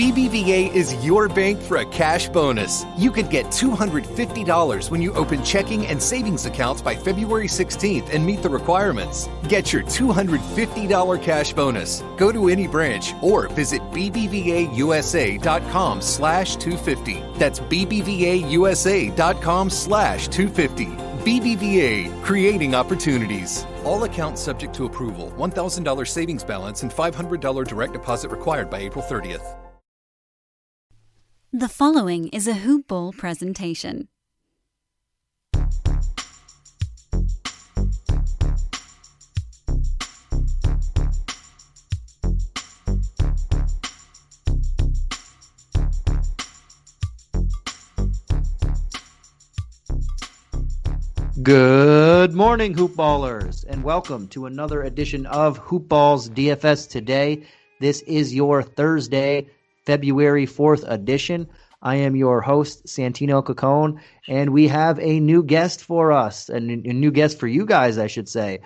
BBVA is your bank for a cash bonus. You could get $250 when you open checking and savings accounts by February 16th and meet the requirements. Get your $250 cash bonus. Go to any branch or visit bbvausa.com/250. That's bbvausa.com/250. BBVA, creating opportunities. All accounts subject to approval. $1,000 savings balance and $500 direct deposit required by April 30th. The following is a Hoop Ball presentation. Good morning, Hoop Ballers, and welcome to another edition of Hoop Balls DFS Today. This is your Thursday, February 4th edition. I am your host, Santino Cacone, and we have a new guest for us, a new guest for you guys, I should say.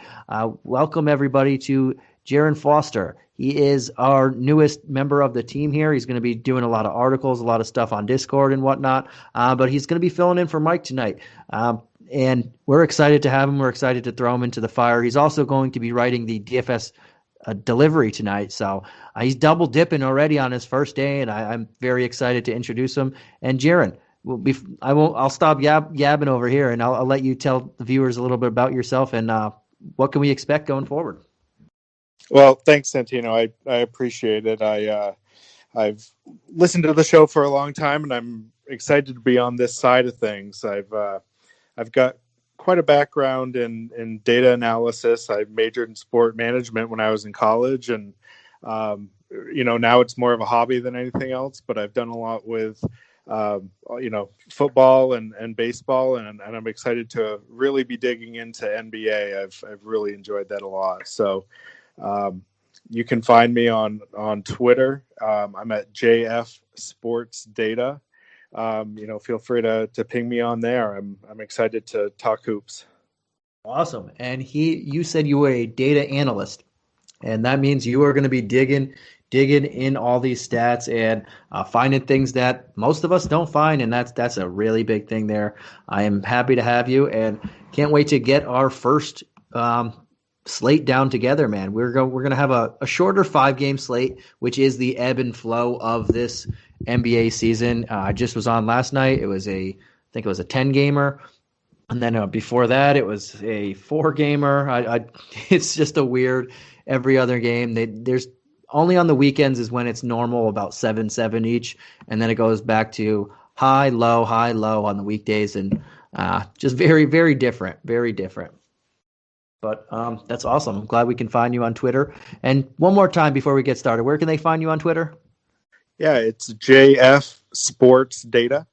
Welcome, everybody, to Jaron Foster. He is our newest member of the team here. He's going to be doing a lot of articles, a lot of stuff on Discord and whatnot, but he's going to be filling in for Mike tonight. And we're excited to have him. We're excited to throw him into the fire. He's also going to be writing the DFS delivery tonight. So he's double dipping already on his first day, and I'm very excited to introduce him. And Jaron, I'll stop yabbing over here, and I'll let you tell the viewers a little bit about yourself and what can we expect going forward. Well, thanks, Santino. I appreciate it. I've listened to the show for a long time, and I'm excited to be on this side of things. I've got quite a background in data analysis. I majored in sport management when I was in college, and now it's more of a hobby than anything else. But I've done a lot with football and baseball, and I'm excited to really be digging into NBA. I've really enjoyed that a lot. So you can find me on Twitter. I'm at JF Sports Data. Feel free to ping me on there. I'm excited to talk hoops. Awesome. And you said you were a data analyst, and that means you are going to be digging in all these stats and finding things that most of us don't find, and that's a really big thing there. I am happy to have you, and can't wait to get our first slate down together, man. We're going to have a shorter 5-game slate, which is the ebb and flow of this NBA season. I just was on last night. I think it was a 10-gamer. And then before that, it was a 4-gamer. It's just a weird every other game. There's only on the weekends is when it's normal, about 7-7 each. And then it goes back to high, low on the weekdays. And just very, very different, very different. But that's awesome. I'm glad we can find you on Twitter. And one more time before we get started, where can they find you on Twitter? Yeah, it's JF Sports Data.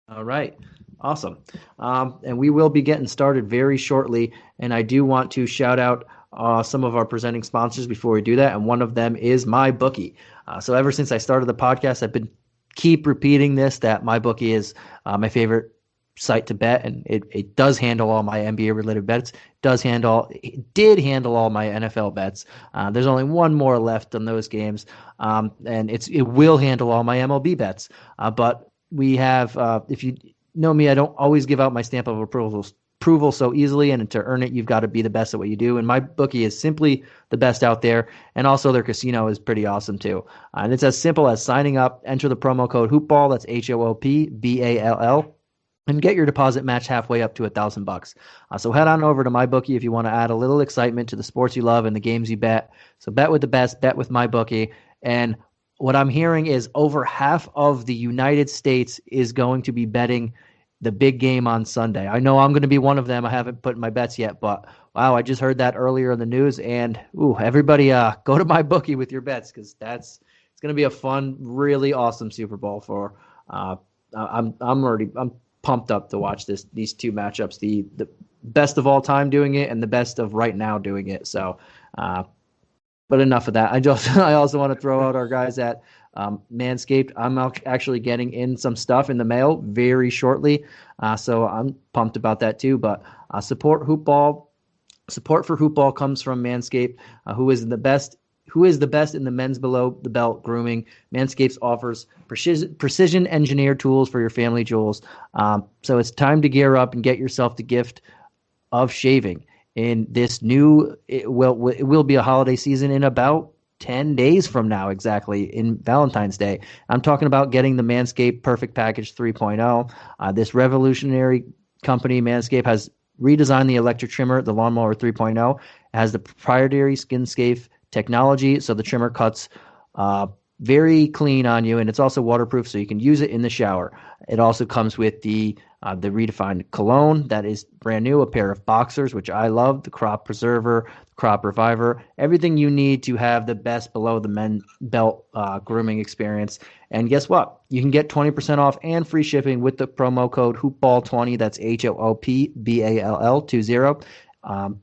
All right. Awesome. And we will be getting started very shortly. And I do want to shout out some of our presenting sponsors before we do that. And one of them is MyBookie. So ever since I started the podcast, I've been keep repeating this, that MyBookie is my favorite site to bet, and it does handle all my NBA related bets. It did handle all my NFL bets. There's only one more left on those games, and it will handle all my MLB bets. But we have, if you know me, I don't always give out my stamp of approval so easily, and to earn it, you've got to be the best at what you do. And MyBookie is simply the best out there, and also their casino is pretty awesome too. And it's as simple as signing up, enter the promo code HOOPBALL, that's HOOPBALL, and get your deposit match halfway up to $1,000. So head on over to MyBookie if you want to add a little excitement to the sports you love and the games you bet. So bet with the best, bet with MyBookie. And what I'm hearing is over half of the United States is going to be betting the big game on Sunday. I know I'm going to be one of them. I haven't put in my bets yet, but wow, I just heard that earlier in the news. And everybody go to MyBookie with your bets, because it's going to be a fun, really awesome Super Bowl for. I'm pumped up to watch these two matchups, the best of all time doing it and the best of right now doing it. So, but enough of that. I also want to throw out our guys at Manscaped. I'm actually getting in some stuff in the mail very shortly, so I'm pumped about that too. But support Hoopball. Support for Hoopball comes from Manscaped, who is the best who is the best in the men's below the belt grooming. Manscaped offers precision engineered tools for your family jewels. So it's time to gear up and get yourself the gift of shaving in this new, it will be a holiday season in about 10 days from now, exactly, in Valentine's Day. I'm talking about getting the Manscaped Perfect Package 3.0. This revolutionary company, Manscaped, has redesigned the electric trimmer, the Lawnmower 3.0. It has the proprietary skin-safe technology, so the trimmer cuts very clean on you, and it's also waterproof, so you can use it in the shower. It also comes with the redefined cologne that is brand new, a pair of boxers, which I love, the crop preserver, the crop reviver, everything you need to have the best below the men belt grooming experience. And guess what? You can get 20% off and free shipping with the promo code HoopBall20. That's HOOPBALL20.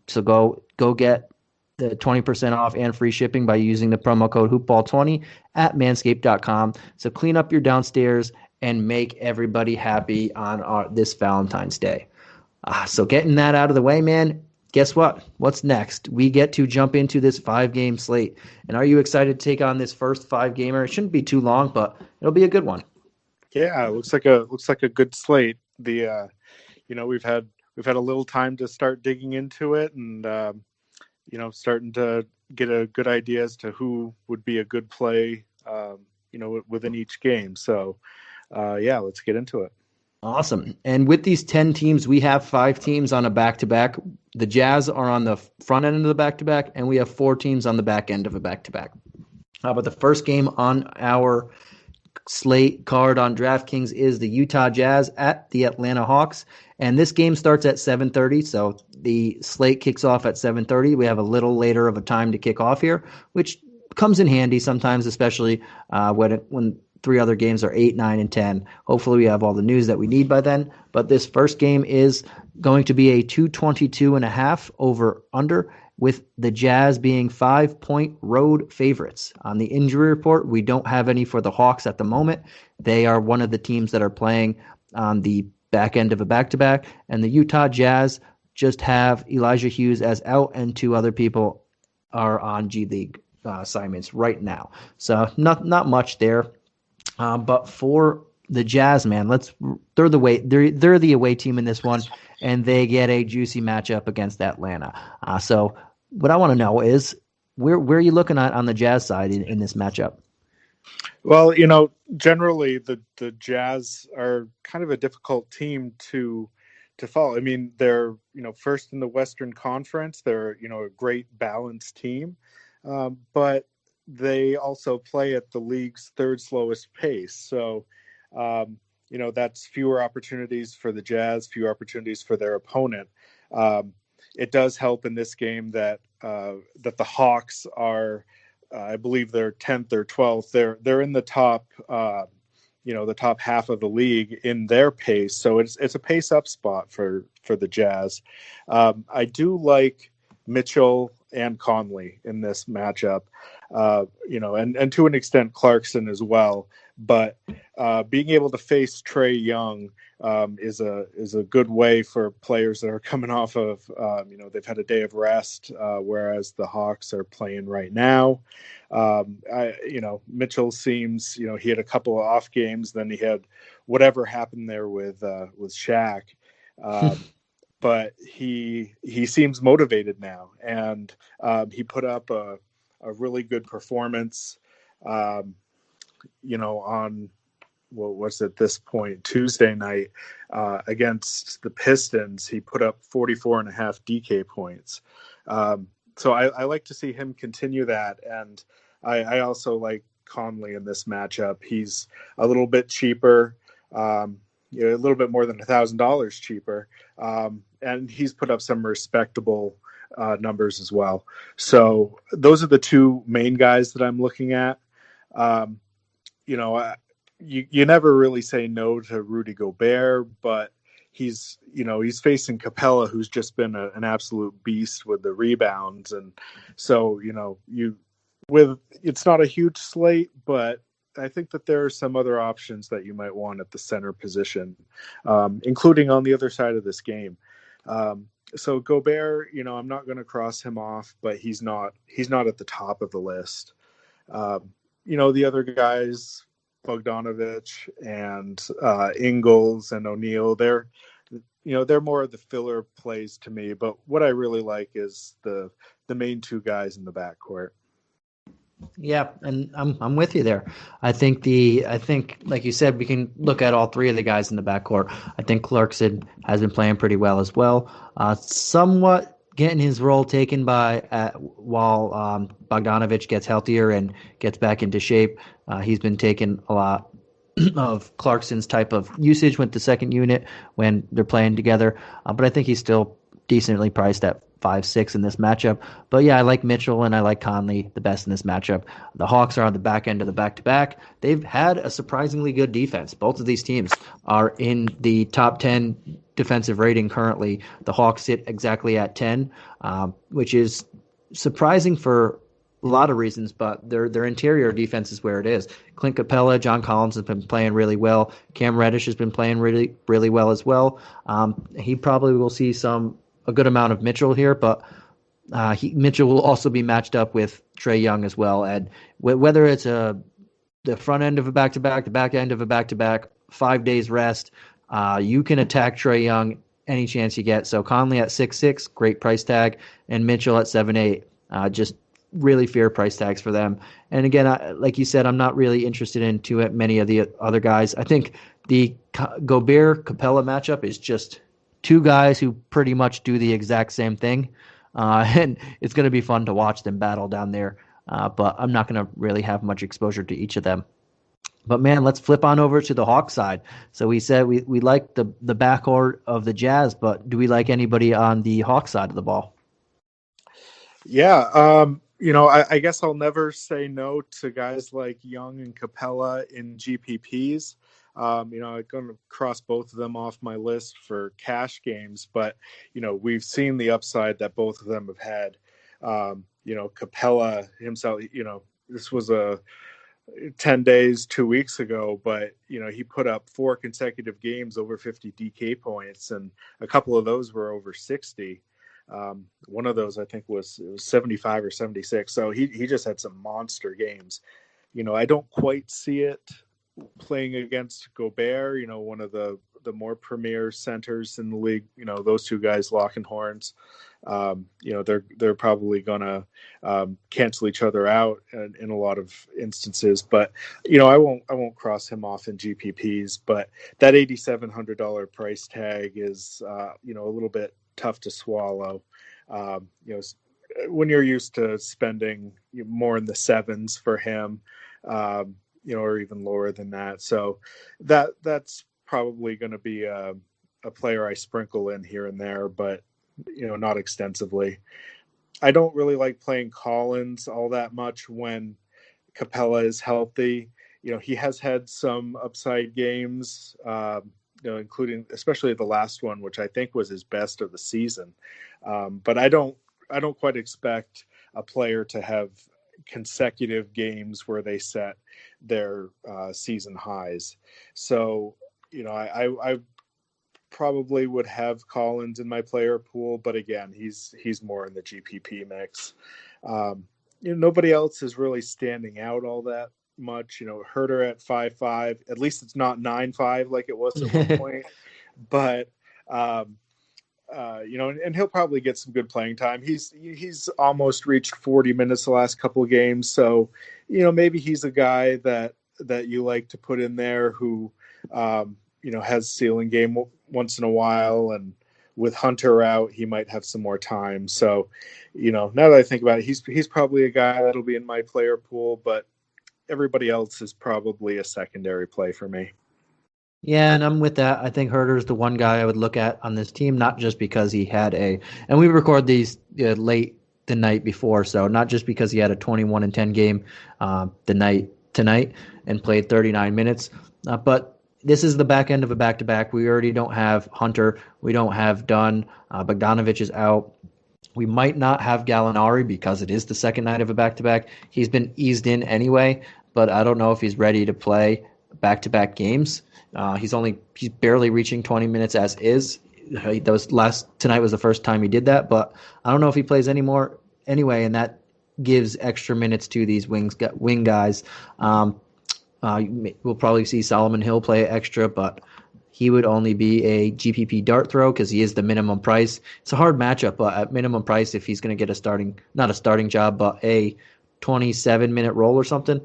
So go get the 20% off and free shipping by using the promo code HoopBall20 at manscaped.com. So clean up your downstairs and make everybody happy on this Valentine's Day. So getting that out of the way, man, guess what? What's next? We get to jump into this 5-game slate. And are you excited to take on this first 5-gamer? It shouldn't be too long, but it'll be a good one. Yeah, it looks like a good slate. The we've had a little time to start digging into it, and starting to get a good idea as to who would be a good play, within each game. So, let's get into it. Awesome. And with these 10 teams, we have 5 teams on a back-to-back. The Jazz are on the front end of the back-to-back, and we have 4 teams on the back end of a back-to-back. But the first game on our slate card on DraftKings is the Utah Jazz at the Atlanta Hawks. And this game starts at 7:30, so the slate kicks off at 7:30. We have a little later of a time to kick off here, which comes in handy sometimes, especially when 3 other games are 8, 9, and 10. Hopefully we have all the news that we need by then. But this first game is going to be a 222.5 over under, with the Jazz being 5-point road favorites. On the injury report, we don't have any for the Hawks at the moment. They are one of the teams that are playing on the back end of a back-to-back. And the Utah Jazz just have Elijah Hughes as out, and 2 other people are on G League assignments right now. So not much there. But for the Jazz, man, they're the away team in this one, and they get a juicy matchup against Atlanta. So what I want to know is where are you looking at on the Jazz side in this matchup? Well, generally the Jazz are kind of a difficult team to follow. I mean, they're first in the Western Conference. They're a great balanced team, but they also play at the league's 3rd slowest pace. So, that's fewer opportunities for the Jazz, fewer opportunities for their opponent. It does help in this game that the Hawks are, I believe they're 10th or 12th. They're in the top, the top half of the league in their pace. So it's a pace up spot for the Jazz. I do like Mitchell and Conley in this matchup, and to an extent Clarkson as well. But being able to face Trey Young is a good way for players that are coming off of, they've had a day of rest, whereas the Hawks are playing right now. Mitchell seems, he had a couple of off games, then he had whatever happened there with Shaq. But he seems motivated now, and he put up a really good performance, on what was at this point Tuesday night against the Pistons. He put up 44.5 DK points. So I like to see him continue that, and I also like Conley in this matchup. He's a little bit cheaper. A little bit more than $1,000 cheaper. And he's put up some respectable numbers as well. So those are the 2 main guys that I'm looking at. You never really say no to Rudy Gobert, but he's facing Capella, who's just been an absolute beast with the rebounds. And so, it's not a huge slate, but I think that there are some other options that you might want at the center position, including on the other side of this game. So Gobert, I'm not going to cross him off, but he's not at the top of the list. The other guys, Bogdanovich and Ingles and O'Neal, they're more of the filler plays to me. But what I really like is the main two guys in the backcourt. Yeah, and I'm with you there. I think like you said, we can look at all three of the guys in the backcourt. I think Clarkson has been playing pretty well as well. Somewhat getting his role taken while Bogdanovich gets healthier and gets back into shape. He's been taking a lot of Clarkson's type of usage with the second unit when they're playing together. But I think he's still decently priced at 5-6 in this matchup. But yeah, I like Mitchell and I like Conley the best in this matchup. The Hawks are on the back end of the back-to-back. They've had a surprisingly good defense. Both of these teams are in the top 10 defensive rating currently. The Hawks sit exactly at 10, which is surprising for a lot of reasons, but their interior defense is where it is. Clint Capella, John Collins has been playing really well. Cam Reddish has been playing really, really well as well. He probably will see a good amount of Mitchell here, but Mitchell will also be matched up with Trey Young as well. And whether it's the front end of a back-to-back, the back end of a back-to-back, 5 days rest, you can attack Trey Young any chance you get. So Conley at 6-6, great price tag, and Mitchell at 7-8, just really fair price tags for them. And again, like you said, I'm not really interested in too many of the other guys. I think the Gobert-Capella matchup is just two guys who pretty much do the exact same thing. And it's going to be fun to watch them battle down there. But I'm not going to really have much exposure to each of them. But man, let's flip on over to the Hawks side. So we said we like the backcourt of the Jazz, but do we like anybody on the Hawks side of the ball? Yeah, I guess I'll never say no to guys like Young and Capella in GPPs. I'm going to cross both of them off my list for cash games, but, we've seen the upside that both of them have had. Capella himself, this was 10 days, 2 weeks ago, but, he put up 4 consecutive games over 50 DK points, and a couple of those were over 60. One of those I think it was 75 or 76. So he just had some monster games. I don't quite see it playing against Gobert, one of the more premier centers in the league. Those two guys locking horns. They're probably gonna cancel each other out in a lot of instances. But I won't cross him off in GPPs. But that $8,700 price tag is a little bit tough to swallow. When you're used to spending more in the sevens for him, or even lower than that. So that's probably going to be a player I sprinkle in here and there, but not extensively. I don't really like playing Collins all that much when Capella is healthy. He has had some upside games, including especially the last one, which I think was his best of the season. But I don't quite expect a player to have consecutive games where they set their season highs. So, I probably would have Collins in my player pool, but again, he's more in the GPP mix. Nobody else is really standing out all that much. Herter at 5.5. At least it's not 9.5 like it was at one point. But and he'll probably get some good playing time. He's almost reached 40 minutes the last couple of games, so maybe he's a guy that you like to put in there who has ceiling game once in a while, and with Hunter out, he might have some more time. So, now that I think about it, he's probably a guy that'll be in my player pool, but everybody else is probably a secondary play for me. Yeah, and I'm with that. I think Herter's the one guy I would look at on this team, not just because he had and we record these late the night before, so not just because he had a 21-10 game the night tonight and played 39 minutes, but this is the back end of a back-to-back. We already don't have Hunter. We don't have Dunn. Bogdanovich is out. We might not have Gallinari because it is the second night of a back-to-back. He's been eased in anyway, but I don't know if he's ready to play back-to-back games. He's barely reaching 20 minutes as is. Tonight was the first time he did that, but I don't know if he plays anymore anyway, and that gives extra minutes to these wing guys. We'll probably see Solomon Hill play extra, but he would only be a GPP dart throw because he is the minimum price. It's a hard matchup, but at minimum price, if he's going to get not a starting job, but a 27-minute role or something,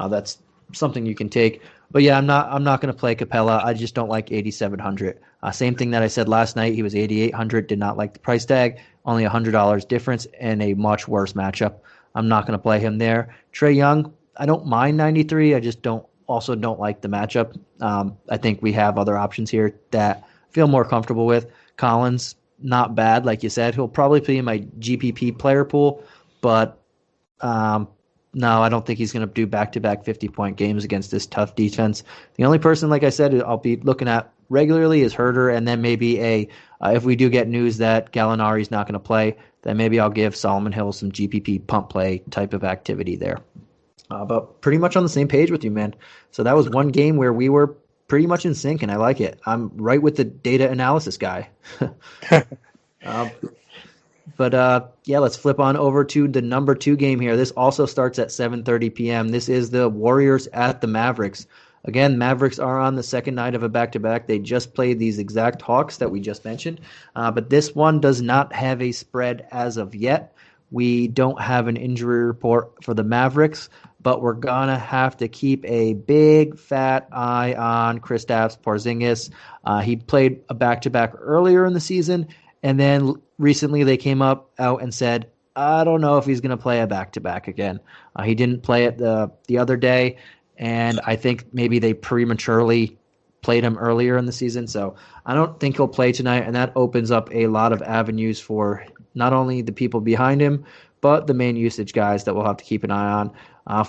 that's something you can take. But yeah, I'm not going to play Capella. I just don't like 8,700. Same thing that I said last night. He was 8,800. Did not like the price tag. Only $100 difference and a much worse matchup. I'm not going to play him there. Trey Young, I don't mind 93. I just don't like the matchup. I think we have other options here that I feel more comfortable with. Collins, not bad, like you said. He'll probably be in my GPP player pool, but no, I don't think he's going to do back-to-back 50-point games against this tough defense. The only person, like I said, I'll be looking at regularly is Herter, and then maybe if we do get news that Gallinari's not going to play, then maybe I'll give Solomon Hill some GPP pump play type of activity there. But pretty much on the same page with you, man. So that was one game where we were pretty much in sync, and I like it. I'm right with the data analysis guy. Yeah, let's flip on over to the number 2 game here. This also starts at 7:30 p.m. This is the Warriors at the Mavericks. Again, Mavericks are on the second night of a back-to-back. They just played these exact Hawks that we just mentioned. But this one does not have a spread as of yet. We don't have an injury report for the Mavericks, but we're going to have to keep a big fat eye on Kristaps Porzingis. He played a back-to-back earlier in the season, and then recently they came out and said, I don't know if he's going to play a back-to-back again. He didn't play it the other day, and I think maybe they prematurely played him earlier in the season, so I don't think he'll play tonight, and that opens up a lot of avenues for not only the people behind him, but the main usage guys that we'll have to keep an eye on.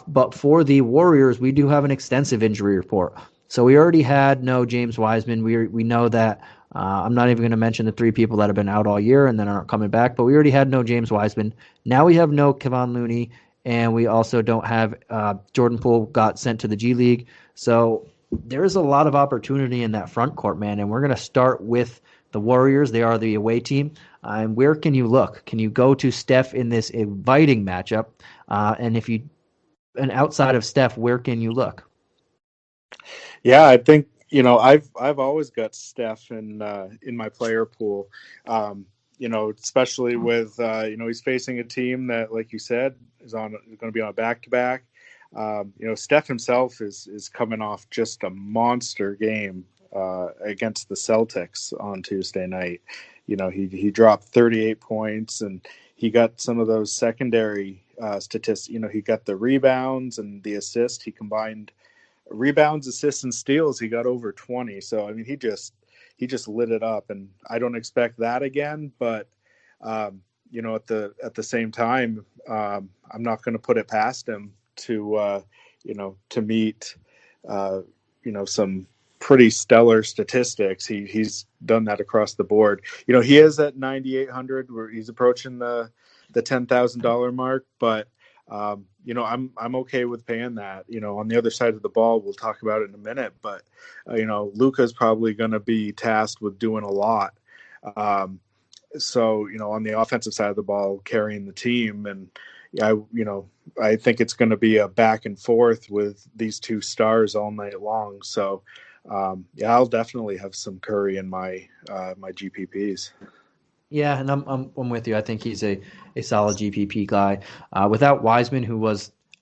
But for the Warriors, we do have an extensive injury report. So we already had no James Wiseman. We know that. I'm not even going to mention the 3 people that have been out all year and then aren't coming back, but we already had no James Wiseman. Now we have no Kevon Looney, and we also don't have Jordan Poole got sent to the G League. So there's a lot of opportunity in that front court, man, and we're going to start with the Warriors. They are the away team. And where can you look? Can you go to Steph in this inviting matchup? And outside of Steph, where can you look? Yeah, I think I've always got Steph in my player pool. Especially with he's facing a team that, like you said, is going to be on a back-to-back. Steph himself is coming off just a monster game against the Celtics on Tuesday night. He dropped 38 points, and he got some of those secondary statistics. He got the rebounds and the assists. He combined rebounds, assists, and steals. He got over 20. So he just lit it up, and I don't expect that again. But at the same time, I'm not going to put it past him to meet some pretty stellar statistics. He's done that across the board. He is at 9,800, where he's approaching the $10,000 mark, but I'm okay with paying that. On the other side of the ball, we'll talk about it in a minute, but Luka's probably going to be tasked with doing a lot. So on the offensive side of the ball, carrying the team, and I think it's going to be a back and forth with these 2 stars all night long. So I'll definitely have some Curry in my GPPs. Yeah, and I'm with you. I think he's a solid GPP guy. Without Wiseman,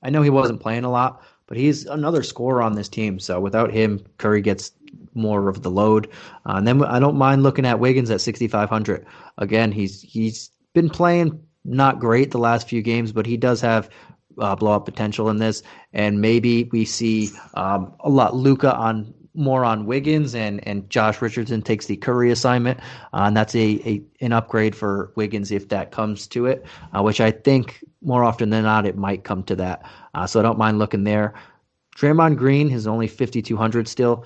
I know he wasn't playing a lot, but he's another scorer on this team. So without him, Curry gets more of the load. And then I don't mind looking at Wiggins at 6,500. Again, he's been playing not great the last few games, but he does have blow-up potential in this. And maybe we see a lot Luka more on Wiggins, and Josh Richardson takes the Curry assignment, and that's an upgrade for Wiggins if that comes to it, which I think more often than not it might come to that. So I don't mind looking there. Draymond Green is only 5,200 still.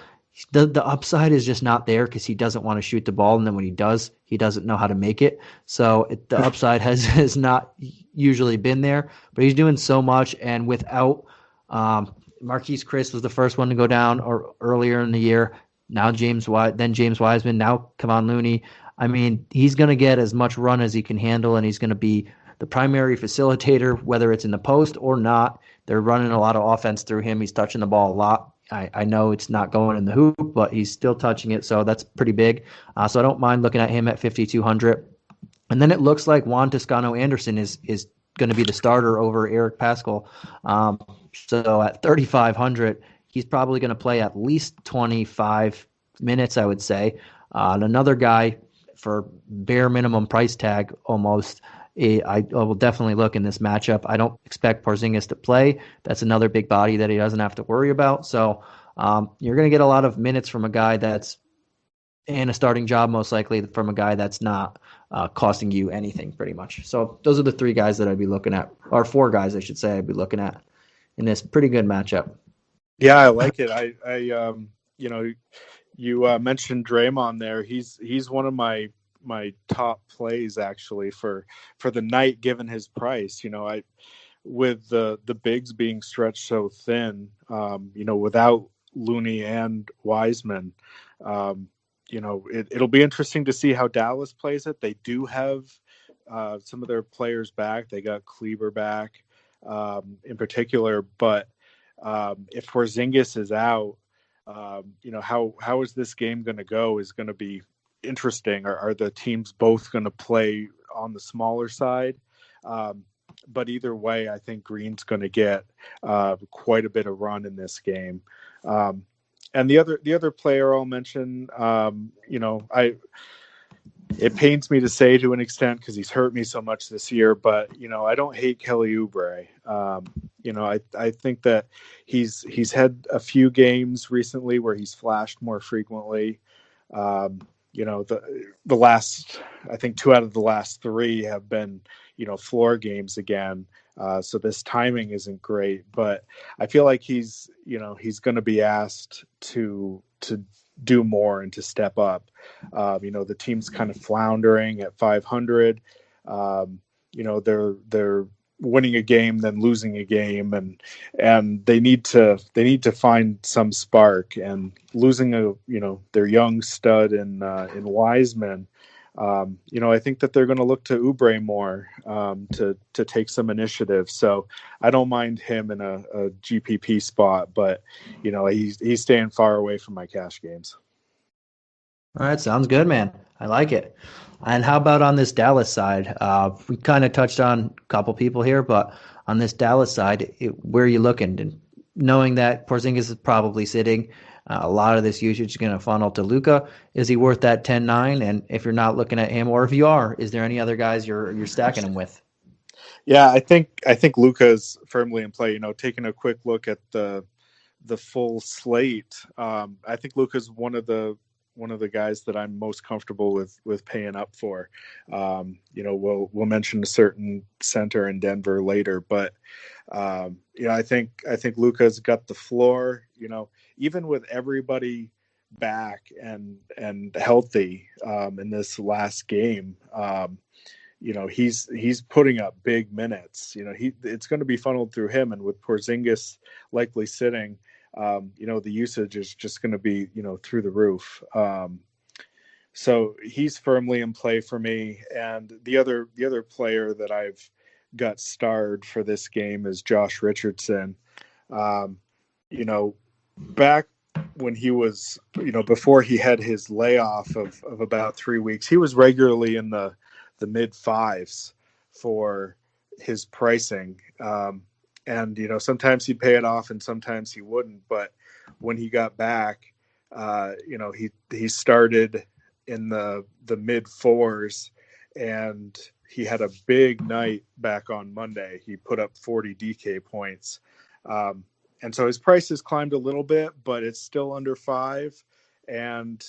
The upside is just not there because he doesn't want to shoot the ball, and then when he does, he doesn't know how to make it. So the upside has not usually been there, but he's doing so much, and without Marquise Chris was the first one to go down earlier in the year. now James Wiseman, now Kevon Looney. I mean, he's going to get as much run as he can handle, and he's going to be the primary facilitator, whether it's in the post or not. They're running a lot of offense through him. He's touching the ball a lot. I know it's not going in the hoop, but he's still touching it, so that's pretty big. So I don't mind looking at him at 5,200. And then it looks like Juan Toscano Anderson is going to be the starter over Eric Paschall. So at 3,500, he's probably going to play at least 25 minutes, I would say. And another guy for bare minimum price tag almost, I will definitely look in this matchup. I don't expect Porzingis to play. That's another big body that he doesn't have to worry about. So you're going to get a lot of minutes from a guy that's in a starting job, most likely from a guy that's not costing you anything pretty much. So those are the three guys that I'd be looking at, or four guys, I should say, I'd be looking at in this pretty good matchup. Yeah, I like it. You mentioned Draymond there. He's one of my top plays actually for the night, given his price. With the bigs being stretched so thin, without Looney and Wiseman, it'll be interesting to see how Dallas plays it. They do have some of their players back. They got Kleber back in particular, but if Porzingis is out, how is this game going to go is going to be interesting. Are the teams both going to play on the smaller side? But either way, I think Green's going to get quite a bit of run in this game. And the other player I'll mention, it pains me to say to an extent because he's hurt me so much this year, but I don't hate Kelly Oubre. I think that he's had a few games recently where he's flashed more frequently. The last, I think 2 out of the last 3 have been, floor games again. So this timing isn't great, but I feel like he's going to be asked to do more and to step up. The team's kind of floundering at 500. They're winning a game, then losing a game, and they need to find some spark. And losing their young stud in Wiseman, I think that they're going to look to Oubre more to take some initiative. So I don't mind him in a GPP spot, but he's staying far away from my cash games. All right, sounds good, man. I like it. And how about on this Dallas side? We kind of touched on a couple people here, but on this Dallas side, where are you looking? And knowing that Porzingis is probably sitting, a lot of this usage is going to funnel to Luka. Is he worth that 10-9? And if you're not looking at him, or if you are, is there any other guys you're stacking him with? Yeah, I think Luka is firmly in play. Taking a quick look at the full slate, I think Luka's one of the guys that I'm most comfortable with paying up for. We'll mention a certain center in Denver later, but I think Luka's got the floor. Even with everybody back and healthy in this last game, he's putting up big minutes. It's going to be funneled through him, and with Porzingis likely sitting, the usage is just going to be, through the roof. So he's firmly in play for me. And the other player that I've got starred for this game is Josh Richardson. Back when he was, before he had his layoff of about 3 weeks, he was regularly in the mid fives for his pricing. And, sometimes he'd pay it off and sometimes he wouldn't. But when he got back, he started in the mid fours, and he had a big night back on Monday. He put up 40 DK points. And so his price has climbed a little bit, but it's still under 5. And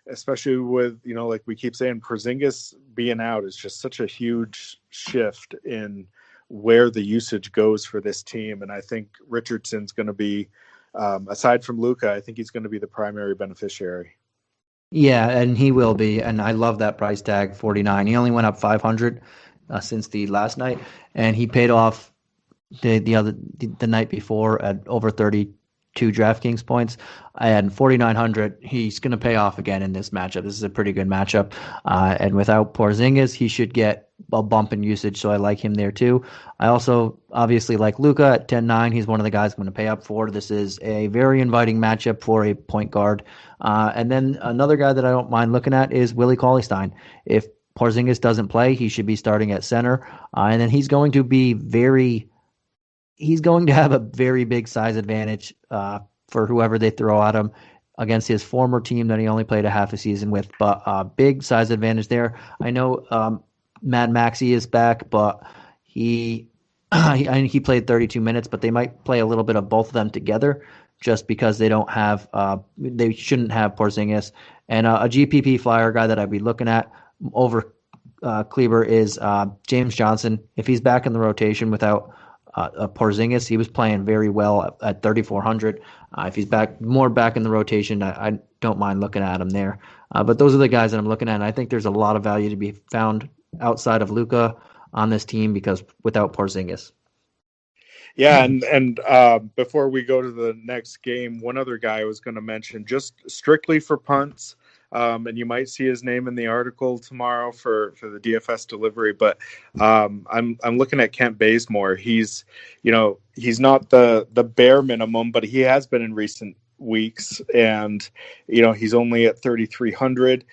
especially with, like we keep saying, Porzingis being out is just such a huge shift in where the usage goes for this team. And I think Richardson's going to be, aside from Luka, I think he's going to be the primary beneficiary. Yeah, and he will be. And I love that price tag, 49. He only went up 500 since the last night, and he paid off the night before at over 30K 2 DraftKings points. And 4,900, he's going to pay off again in this matchup. This is a pretty good matchup. And without Porzingis, he should get a bump in usage, so I like him there too. I also obviously like Luka at 10-9. He's one of the guys I'm going to pay up for. This is a very inviting matchup for a point guard. And then another guy that I don't mind looking at is Willie Cauley-Stein. If Porzingis doesn't play, he should be starting at center. And then he's going to have a very big size advantage for whoever they throw at him against his former team that he only played a half a season with. But big size advantage there. I know Mad Maxey is back, but he played 32 minutes, but they might play a little bit of both of them together just because they shouldn't have Porzingis. And a GPP flyer guy that I'd be looking at over Kleber is James Johnson. If he's back in the rotation without Porzingis, he was playing very well at 3,400. If he's back in the rotation, I don't mind looking at him there. But those are the guys that I'm looking at, and I think there's a lot of value to be found outside of Luka on this team because without Porzingis. Yeah, and before we go to the next game, one other guy I was going to mention, just strictly for punts, and you might see his name in the article tomorrow for the DFS delivery. But I'm looking at Kent Bazemore. He's not the bare minimum, but he has been in recent weeks, and he's only at 3,300.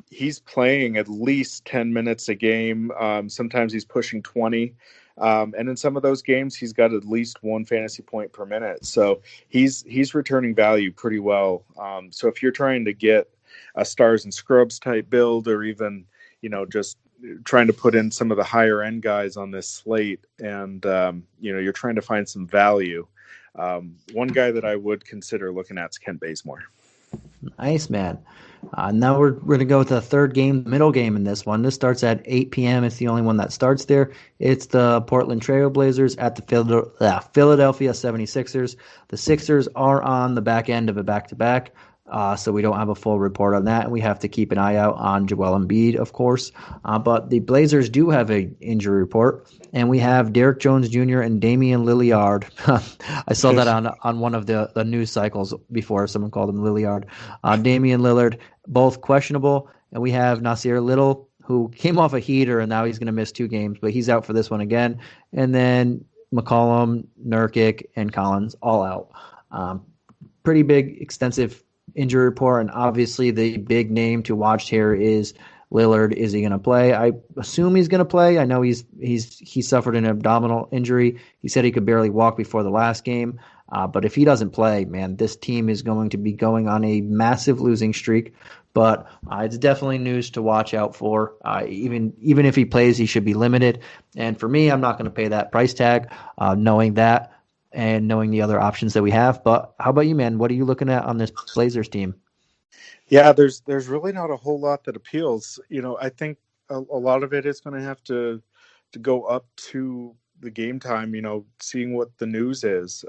He's playing at least 10 minutes a game. Sometimes he's pushing 20. And in some of those games, he's got at least 1 fantasy point per minute. So he's returning value pretty well. So if you're trying to get a stars and scrubs type build, or even, just trying to put in some of the higher end guys on this slate, and, you're trying to find some value, one guy that I would consider looking at is Kent Bazemore. Nice, man. Now we're going to go with the third game, middle game in this one. This starts at 8 p.m. It's the only one that starts there. It's the Portland Trail Blazers at the Philadelphia 76ers. The Sixers are on the back end of a back-to-back, so we don't have a full report on that. And we have to keep an eye out on Joel Embiid, of course. But the Blazers do have an injury report, and we have Derek Jones Jr. and Damian Lillard. I saw that on one of the news cycles before. Someone called him Lillard. Damian Lillard, both questionable. And we have Nasir Little, who came off a heater, and now he's going to miss 2 games, but he's out for this one again. And then McCollum, Nurkic, and Collins all out. Pretty big, extensive injury report, and obviously the big name to watch here is Lillard. Is he going to play? I assume he's going to play. I know he suffered an abdominal injury. He said he could barely walk before the last game. But if he doesn't play, man, this team is going to be going on a massive losing streak. But it's definitely news to watch out for. Even if he plays, he should be limited. And for me, I'm not going to pay that price tag, knowing that and knowing the other options that we have. But how about you, man? What are you looking at on this Blazers team? Yeah, there's really not a whole lot that appeals. I think a lot of it is going to have to go up to the game time, seeing what the news is.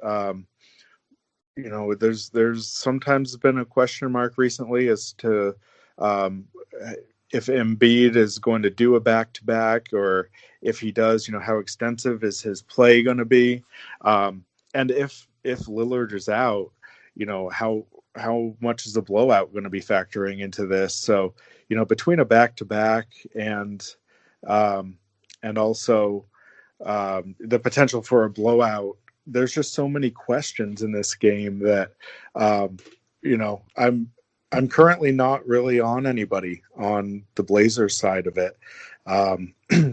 There's sometimes been a question mark recently as to if Embiid is going to do a back-to-back, or if he does, how extensive is his play going to be? And if Lillard is out, how much is the blowout going to be factoring into this? So, between a back-to-back and also the potential for a blowout, there's just so many questions in this game that, I'm currently not really on anybody on the Blazers side of it,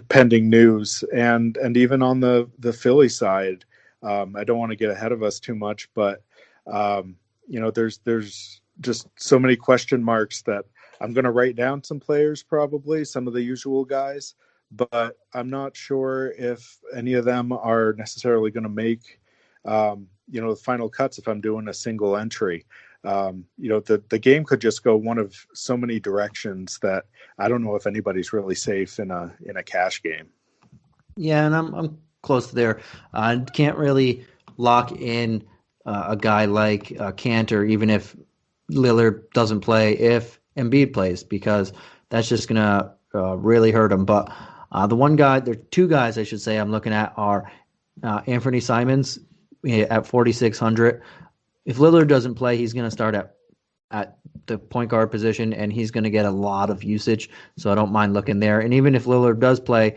pending news, and even on the Philly side. I don't want to get ahead of us too much, but there's just so many question marks that I'm going to write down some players, probably some of the usual guys, but I'm not sure if any of them are necessarily going to make, the final cuts if I'm doing a single entry. The game could just go one of so many directions that I don't know if anybody's really safe in a cash game. Yeah, and I'm close there. I can't really lock in a guy like Kanter, even if Lillard doesn't play, if Embiid plays, because that's just going to really hurt him. But there are 2 guys, I should say, I'm looking at are Anthony Simons at 4,600. if Lillard doesn't play, he's going to start at the point guard position, and he's going to get a lot of usage. So I don't mind looking there. And even if Lillard does play,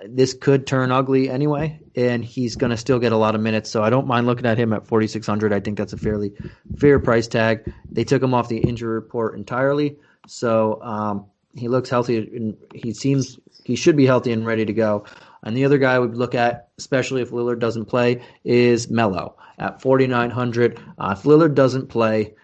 this could turn ugly anyway, and he's going to still get a lot of minutes. So I don't mind looking at him at 4,600. I think that's a fairly fair price tag. They took him off the injury report entirely, so he looks healthy, and he should be healthy and ready to go. And the other guy I would look at, especially if Lillard doesn't play, is Melo at 4,900. If Lillard doesn't play,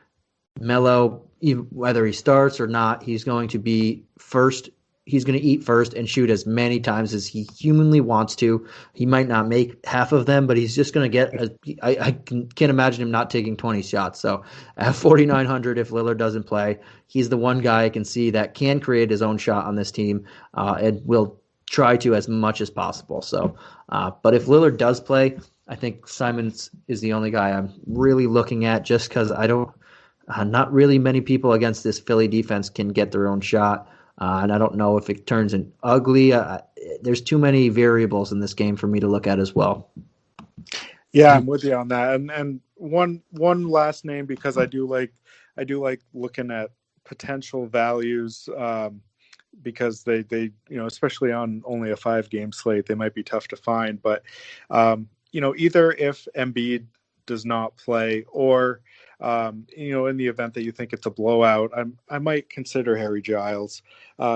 Melo, whether he starts or not, he's going to be first. He's going to eat first and shoot as many times as he humanly wants to. He might not make half of them, but he's just going to get I can't imagine him not taking 20 shots. So at 4,900, if Lillard doesn't play, he's the one guy I can see that can create his own shot on this team and will try to as much as possible. So, but if Lillard does play, I think Simons is the only guy I'm really looking at, just because not really many people against this Philly defense can get their own shot. And I don't know if it turns in ugly. There's too many variables in this game for me to look at as well. Yeah, I'm with you on that. And one last name, because I do like looking at potential values, because they especially on only a 5-game slate, they might be tough to find. But either if Embiid does not play, or in the event that you think it's a blowout, I might consider Harry Giles.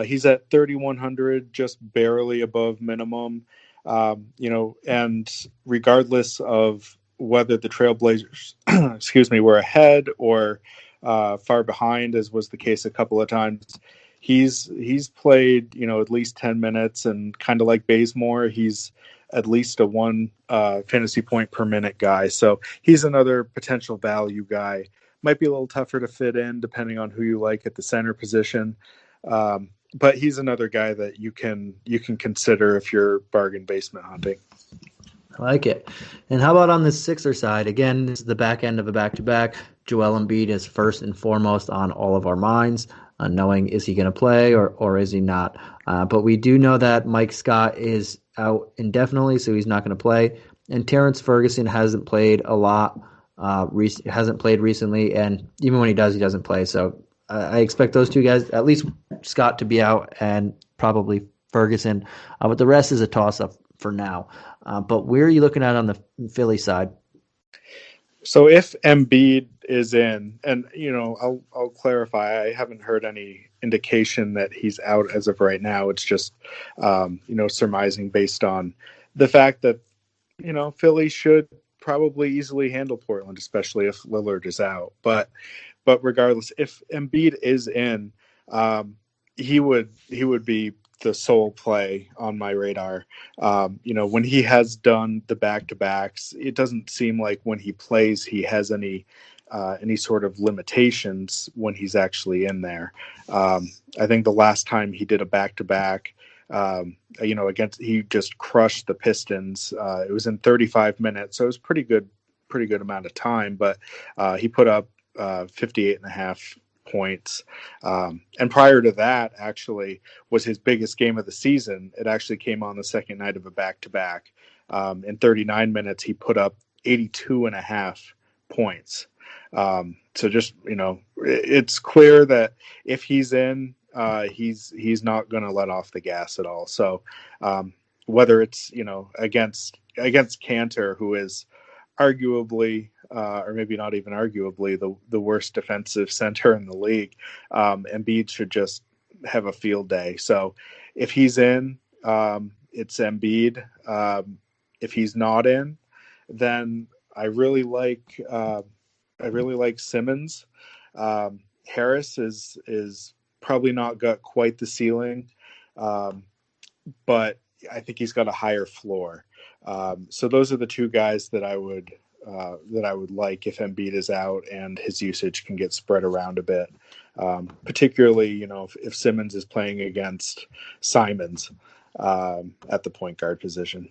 He's at 3,100, just barely above minimum. And regardless of whether the Trailblazers, were ahead or far behind, as was the case a couple of times, he's played, at least 10 minutes, and kind of like Bazemore, he's at least a 1 fantasy point per minute guy. So he's another potential value guy. Might be a little tougher to fit in depending on who you like at the center position. But he's another guy that you can consider if you're bargain basement hunting. I like it. And how about on the Sixer side? Again, this is the back end of a back-to-back. Joel Embiid is first and foremost on all of our minds, knowing is he going to play or is he not. But we do know that Mike Scott is out indefinitely, so he's not going to play. And Terrence Ferguson hasn't played a lot, hasn't played recently, and even when he does, he doesn't play. So I expect those two guys, at least Scott, to be out, and probably Ferguson. But the rest is a toss-up for now. But where are you looking at on the Philly side? So if Embiid is in, and I'll clarify, I haven't heard any indication that he's out as of right now. It's just surmising based on the fact that Philly should probably easily handle Portland, especially if Lillard is out. But regardless, if Embiid is in, he would be the sole play on my radar. When he has done the back-to-backs, it doesn't seem like when he plays he has any sort of limitations when he's actually in there. I think the last time he did a back-to-back, he just crushed the Pistons. It was in 35 minutes, so it was pretty good amount of time, but he put up 58.5 points. And prior to that, actually, was his biggest game of the season. It actually came on the second night of a back-to-back. In 39 minutes, he put up 82.5 points. So just, it's clear that if he's in, he's not going to let off the gas at all. So whether it's, against Kanter, who is arguably, or maybe not even arguably, the worst defensive center in the league, Embiid should just have a field day. So if he's in, it's Embiid. If he's not in, then I really like Simmons. Harris is probably not got quite the ceiling, but I think he's got a higher floor. So those are the two guys that I would like if Embiid is out and his usage can get spread around a bit. Particularly, if Simmons is playing against Simons at the point guard position.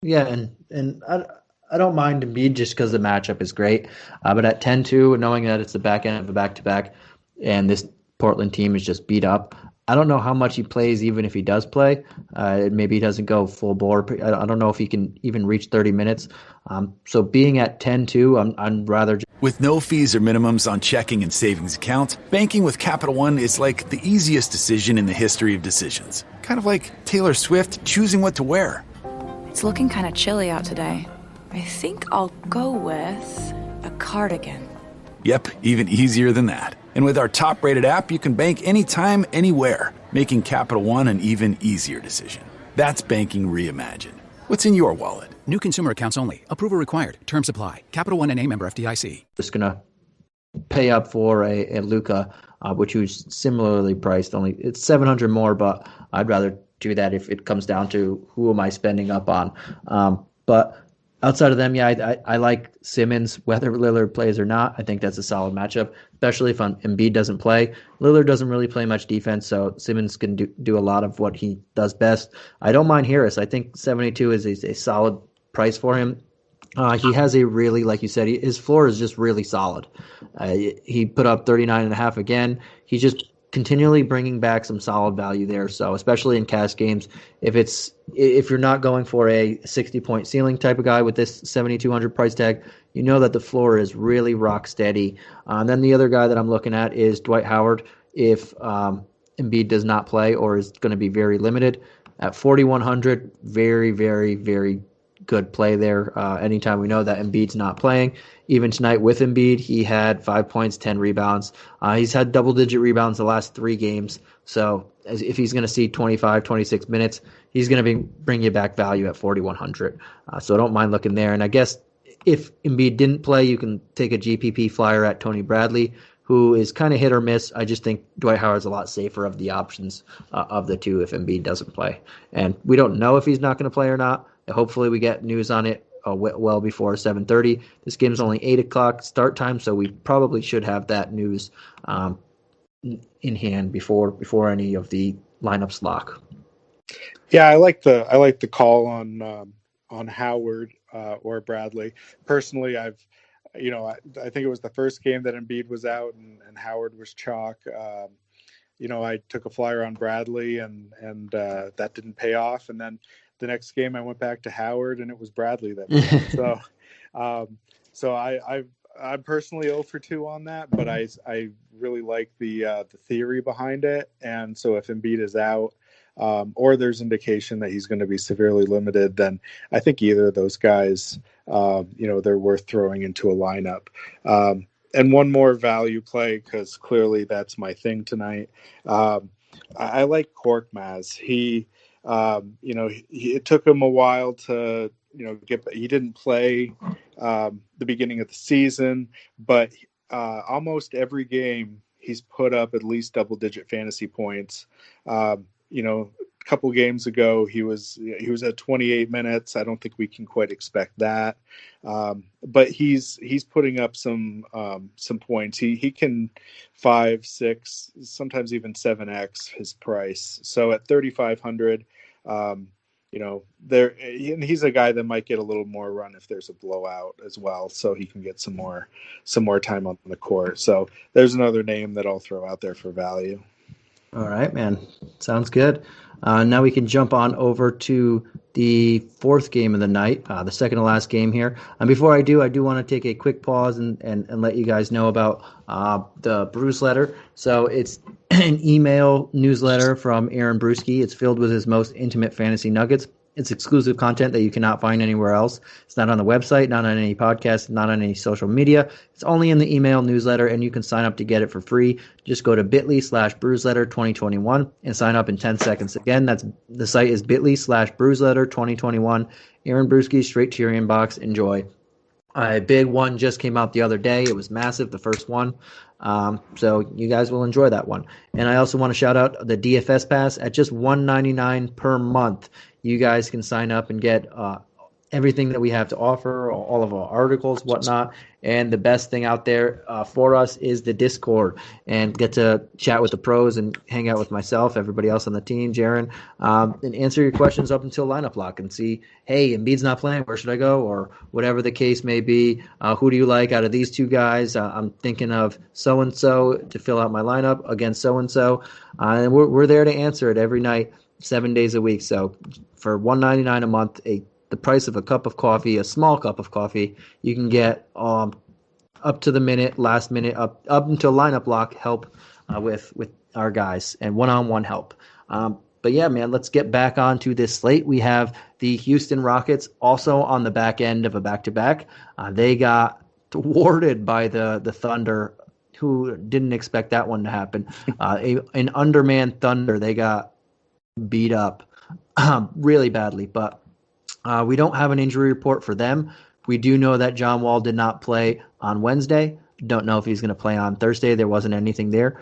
Yeah, and I don't mind Embiid just because the matchup is great. But at 10-2, knowing that it's the back end of a back-to-back and this Portland team is just beat up, I don't know how much he plays even if he does play. Maybe he doesn't go full bore. I don't know if he can even reach 30 minutes. So being at 10-2, I'm rather With no fees or minimums on checking and savings accounts, banking with Capital One is like the easiest decision in the history of decisions. Kind of like Taylor Swift choosing what to wear. It's looking kind of chilly out today. I think I'll go with a cardigan. Yep, even easier than that. And with our top-rated app, you can bank anytime, anywhere, making Capital One an even easier decision. That's banking reimagined. What's in your wallet? New consumer accounts only. Approval required. Terms apply. Capital One N.A. member FDIC. Just going to pay up for a Luka, which was similarly priced. Only it's $700 more, but I'd rather do that if it comes down to who am I spending up on. But outside of them, yeah, I like Simmons, whether Lillard plays or not. I think that's a solid matchup, especially if Embiid doesn't play. Lillard doesn't really play much defense, so Simmons can do a lot of what he does best. I don't mind Harris. I think 72 is a solid price for him. He has a really, like you said, his floor is just really solid. He put up 39.5 again. He's just continually bringing back some solid value there. So especially in cash games, if you're not going for a 60-point ceiling type of guy with this 7,200 price tag, you know that the floor is really rock steady. And then the other guy that I'm looking at is Dwight Howard. If Embiid does not play or is going to be very limited at 4,100, very, very, very good play there. Anytime we know that Embiid's not playing. Even tonight with Embiid, he had 5 points, 10 rebounds. He's had double-digit rebounds the last 3 games. So if he's going to see 25, 26 minutes, he's going to bring you back value at 4,100. So I don't mind looking there. And I guess if Embiid didn't play, you can take a GPP flyer at Tony Bradley, who is kind of hit or miss. I just think Dwight Howard's a lot safer of the options of the two if Embiid doesn't play. And we don't know if he's not going to play or not. Hopefully we get news on it well before 7:30. This game's only 8 o'clock start time, so we probably should have that news in hand before any of the lineups lock. Yeah, I like the call on Howard or Bradley. Personally, I think it was the first game that Embiid was out and Howard was chalk. I took a flyer on Bradley and that didn't pay off, and then the next game I went back to Howard and it was Bradley that so I'm personally 0 for 2 on that, but I really like the theory behind it. And so if Embiid is out or there's indication that he's going to be severely limited, then I think either of those guys they're worth throwing into a lineup. And one more value play, because clearly that's my thing tonight. I like Korkmaz. It took him a while to, he didn't play the beginning of the season, but almost every game he's put up at least double-digit fantasy points. A couple games ago he was at 28 minutes. I don't think we can quite expect that, but he's putting up some points. He can 5, 6, sometimes even 7x his price. So at 3,500, and he's a guy that might get a little more run if there's a blowout as well, so he can get some more time on the court. So there's another name that I'll throw out there for value. All right, man. Sounds good. Now we can jump on over to the fourth game of the night, the second to last game here. And before I do want to take a quick pause and let you guys know about the Bruce letter. So it's an email newsletter from Aaron Brewski. It's filled with his most intimate fantasy nuggets. It's exclusive content that you cannot find anywhere else. It's not on the website, not on any podcast, not on any social media. It's only in the email newsletter, and you can sign up to get it for free. Just go to bit.ly/BrewsLetter2021 and sign up in 10 seconds. Again, the site is bit.ly/BrewsLetter2021. Aaron Brewski, straight to your inbox. Enjoy. A big one just came out the other day. It was massive, the first one. So you guys will enjoy that one. And I also want to shout out the DFS pass at just $199 per month. You guys can sign up and get everything that we have to offer, all of our articles, whatnot. And the best thing out there for us is the Discord, and get to chat with the pros and hang out with myself, everybody else on the team, Jaron, and answer your questions up until lineup lock and see, hey, Embiid's not playing, where should I go? Or whatever the case may be. Who do you like out of these two guys? I'm thinking of so-and-so to fill out my lineup against so-and-so. And we're there to answer it every night, 7 days a week. So for $199 a month, the price of a cup of coffee, a small cup of coffee, you can get up to the minute, last minute, up until lineup lock help with our guys and one-on-one help. But yeah, man, let's get back onto this slate. We have the Houston Rockets also on the back end of a back-to-back. They got thwarted by the Thunder, who didn't expect that one to happen. An undermanned Thunder. They got beat up really badly, but we don't have an injury report for them. We do know that John Wall did not play on Wednesday. Don't know if he's going to play on Thursday. There wasn't anything there.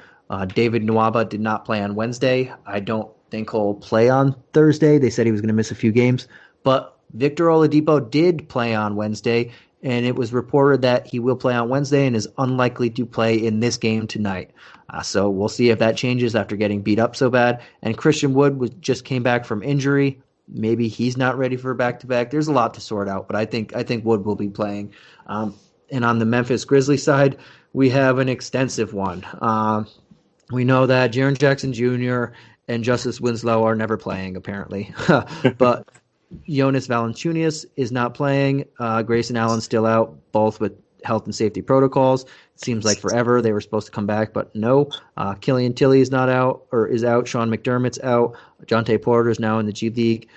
David Nwaba did not play on Wednesday. I don't think he'll play on Thursday. They said he was going to miss a few games. But Victor Oladipo did play on Wednesday, and it was reported that he will play on Wednesday and is unlikely to play in this game tonight. So we'll see if that changes after getting beat up so bad. And Christian Wood just came back from injury. Maybe he's not ready for a back-to-back. There's a lot to sort out, but I think Wood will be playing. And on the Memphis Grizzlies side, we have an extensive one. We know that Jaren Jackson Jr. and Justice Winslow are never playing, apparently. But Jonas Valanciunas is not playing. Grayson Allen's still out, both with health and safety protocols. It seems like forever. They were supposed to come back, but no. Killian Tilly is not out, or is out. Sean McDermott's out. Jonte Porter is now in the G League.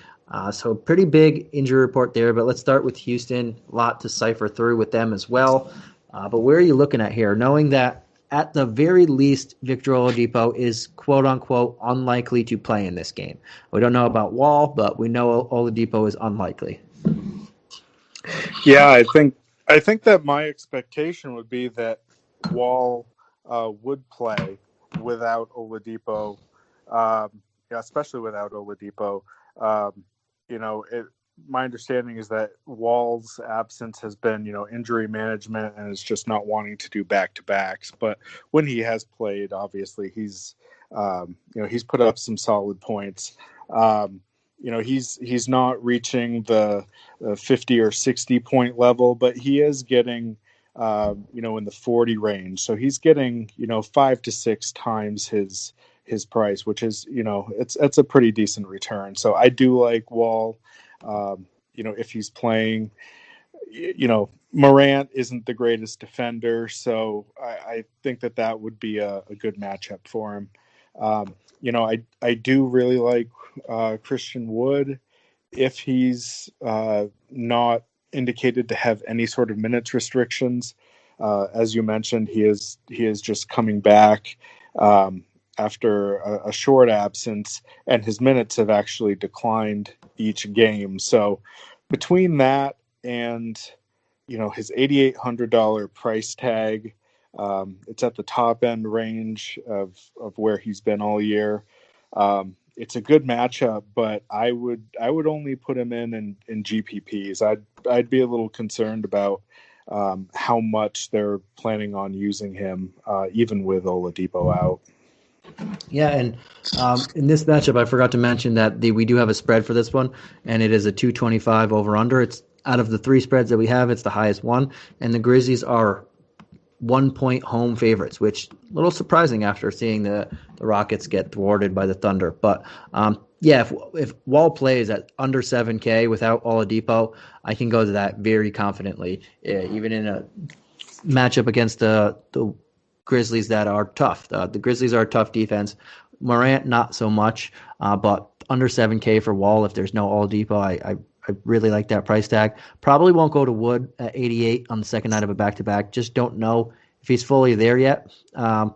So pretty big injury report there, but let's start with Houston. A lot to cipher through with them as well. But where are you looking at here? Knowing that at the very least, Victor Oladipo is quote-unquote unlikely to play in this game. We don't know about Wall, but we know Oladipo is unlikely. Yeah, I think that my expectation would be that Wall would play without Oladipo, especially without Oladipo. My understanding is that Wall's absence has been, injury management and is just not wanting to do back-to-backs. But when he has played, obviously he's put up some solid points. He's not reaching the 50 or 60 point level, but he is getting, in the 40 range. So he's getting, 5 to 6 times his price, which is, it's a pretty decent return. So I do like Wall. If he's playing, Morant isn't the greatest defender, so I think that would be a good matchup for him. I do really like Christian Wood if he's not indicated to have any sort of minutes restrictions. As you mentioned, he is just coming back after a short absence, and his minutes have actually declined each game. So between that and his $8,800 price tag, it's at the top end range of where he's been all year. It's a good matchup, but I would only put him in GPPs. I'd be a little concerned about how much they're planning on using him, even with Oladipo out. Yeah, and in this matchup, I forgot to mention that we do have a spread for this one, and it is a 225 over-under. It's out of the 3 spreads that we have, it's the highest one, and the Grizzlies are 1-point home favorites, which a little surprising after seeing the Rockets get thwarted by the Thunder. But if Wall plays at under 7K without Oladipo, I can go to that very confidently, even in a matchup against the Grizzlies that are tough. The Grizzlies are a tough defense. Morant, not so much, but under 7K for Wall if there's no Oladipo. I really like that price tag. Probably won't go to Wood at 88 on the second night of a back-to-back. Just don't know if he's fully there yet.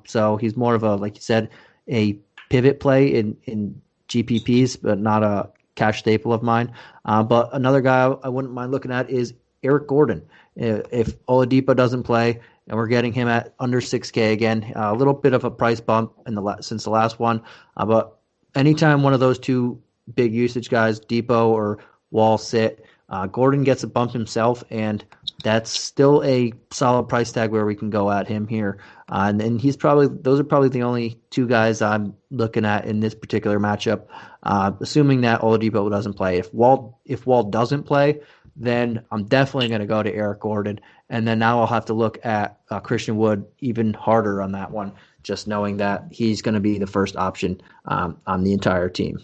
So he's more of a, like you said, a pivot play in GPPs, but not a cash staple of mine. But another guy I wouldn't mind looking at is Eric Gordon. If Oladipo doesn't play, and we're getting him at under 6K again, a little bit of a price bump since the last one. But anytime one of those two big usage guys, Depot or Wall, sit, Gordon gets a bump himself, and that's still a solid price tag where we can go at him here. And those are probably the only 2 guys I'm looking at in this particular matchup, assuming that Oladipo doesn't play. If Wall doesn't play, then I'm definitely going to go to Eric Gordon. And then now I'll have to look at Christian Wood even harder on that one, just knowing that he's going to be the first option on the entire team.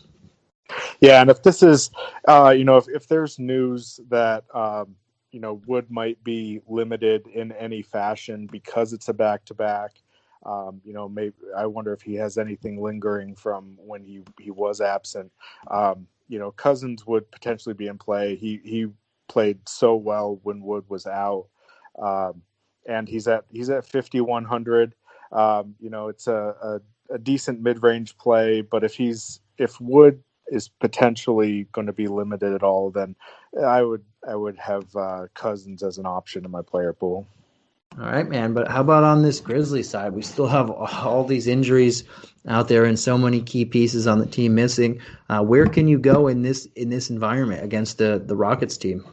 Yeah, and if this is, if there's news that, Wood might be limited in any fashion because it's a back-to-back. Maybe I wonder if he has anything lingering from when he was absent. Cousins would potentially be in play. He played so well when Wood was out, and he's at 5,100. It's a decent mid-range play, but if Wood is potentially going to be limited at all, then I would have Cousins as an option in my player pool. All right, man. But how about on this Grizzlies side? We still have all these injuries out there and so many key pieces on the team missing. Where can you go in this environment against the Rockets team?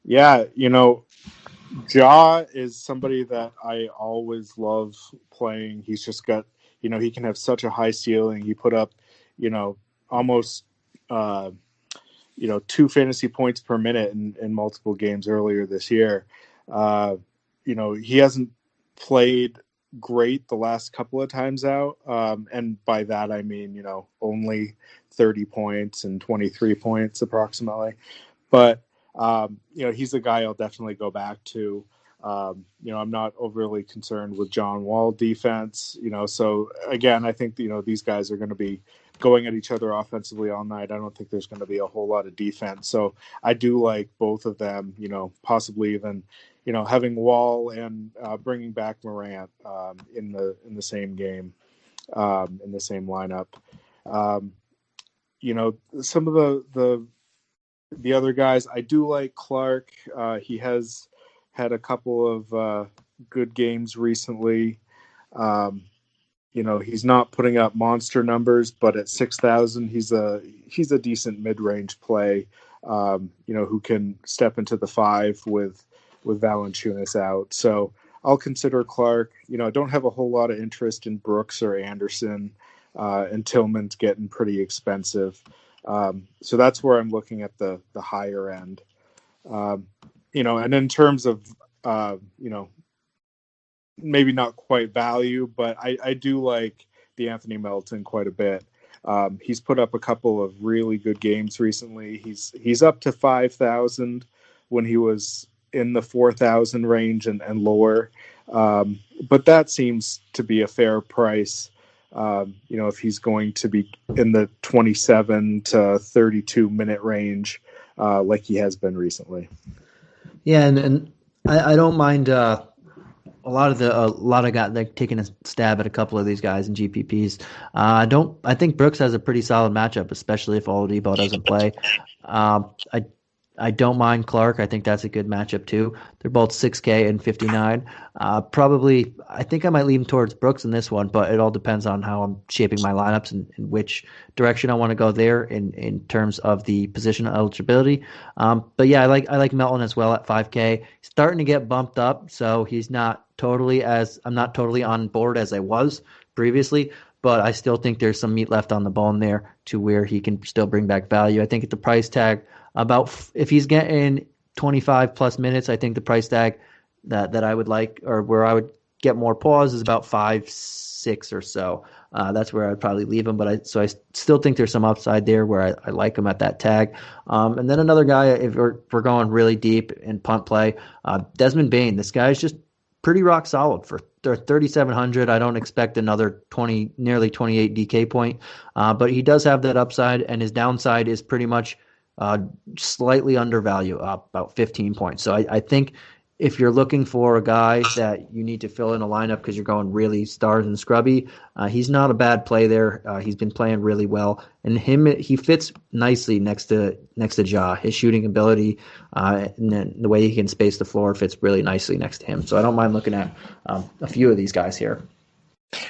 Yeah, Ja is somebody that I always love playing. He's just got, he can have such a high ceiling. He put up, almost, 2 fantasy points per minute in multiple games earlier this year. He hasn't played great the last couple of times out. And by that, I mean, only 30 points and 23 points approximately. But, he's a guy I'll definitely go back to. I'm not overly concerned with John Wall defense, so again, I think, these guys are going to be going at each other offensively all night. I don't think there's going to be a whole lot of defense. So I do like both of them, possibly even, having Wall and bringing back Morant in the same game, in the same lineup. Some of the other guys, I do like Clark. He has had a couple of good games recently. He's not putting up monster numbers, but at 6,000, he's a decent mid-range play. Who can step into the 5 with Valanciunas out. So I'll consider Clark. I don't have a whole lot of interest in Brooks or Anderson, and Tillman's getting pretty expensive. So that's where I'm looking at the higher end. And in terms of, maybe not quite value, but I do like the Anthony Melton quite a bit. He's put up a couple of really good games recently. He's up to 5,000 when he was in the 4,000 range and lower. But that seems to be a fair price. If he's going to be in the 27 to 32 minute range, like he has been recently. Yeah, and I don't mind a lot of guys like taking a stab at a couple of these guys in GPPs. I think Brooks has a pretty solid matchup, especially if Oladipo doesn't play. I don't mind Clark. I think that's a good matchup too. They're both 6K and 59. Probably, I think I might lean towards Brooks in this one, but it all depends on how I'm shaping my lineups and which direction I want to go there in terms of the position eligibility. But yeah, I like Melton as well at 5K. He's starting to get bumped up, so I'm not totally on board as I was previously. But I still think there's some meat left on the bone there to where he can still bring back value. I think at the price tag, if he's getting 25 plus minutes, I think the price tag that I would like, or where I would get more pause, is about 5-6 or so. That's where I'd probably leave him. But I still think there's some upside there where I like him at that tag. And then another guy, if we're going really deep in punt play, Desmond Baine. This guy is just pretty rock solid for 3,700. I don't expect another nearly 28 DK point, but he does have that upside, and his downside is pretty much slightly undervalued, about 15 points. So I think if you're looking for a guy that you need to fill in a lineup because you're going really stars and scrubby, he's not a bad play there. He's been playing really well, and he fits nicely next to Ja. His shooting ability and then the way he can space the floor fits really nicely next to him. So I don't mind looking at a few of these guys here.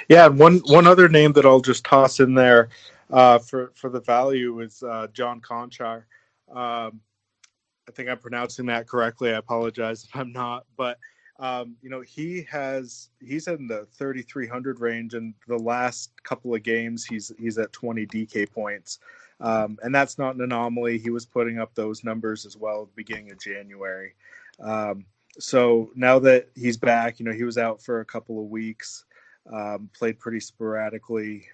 Yeah, one other name that I'll just toss in there for the value is John Konchar. I think I'm pronouncing that correctly. I apologize if I'm not, but he's in the 3,300 range, and the last couple of games he's at 20 DK points, and that's not an anomaly. He was putting up those numbers as well at the beginning of January. So now that he's back, he was out for a couple of weeks. Played pretty sporadically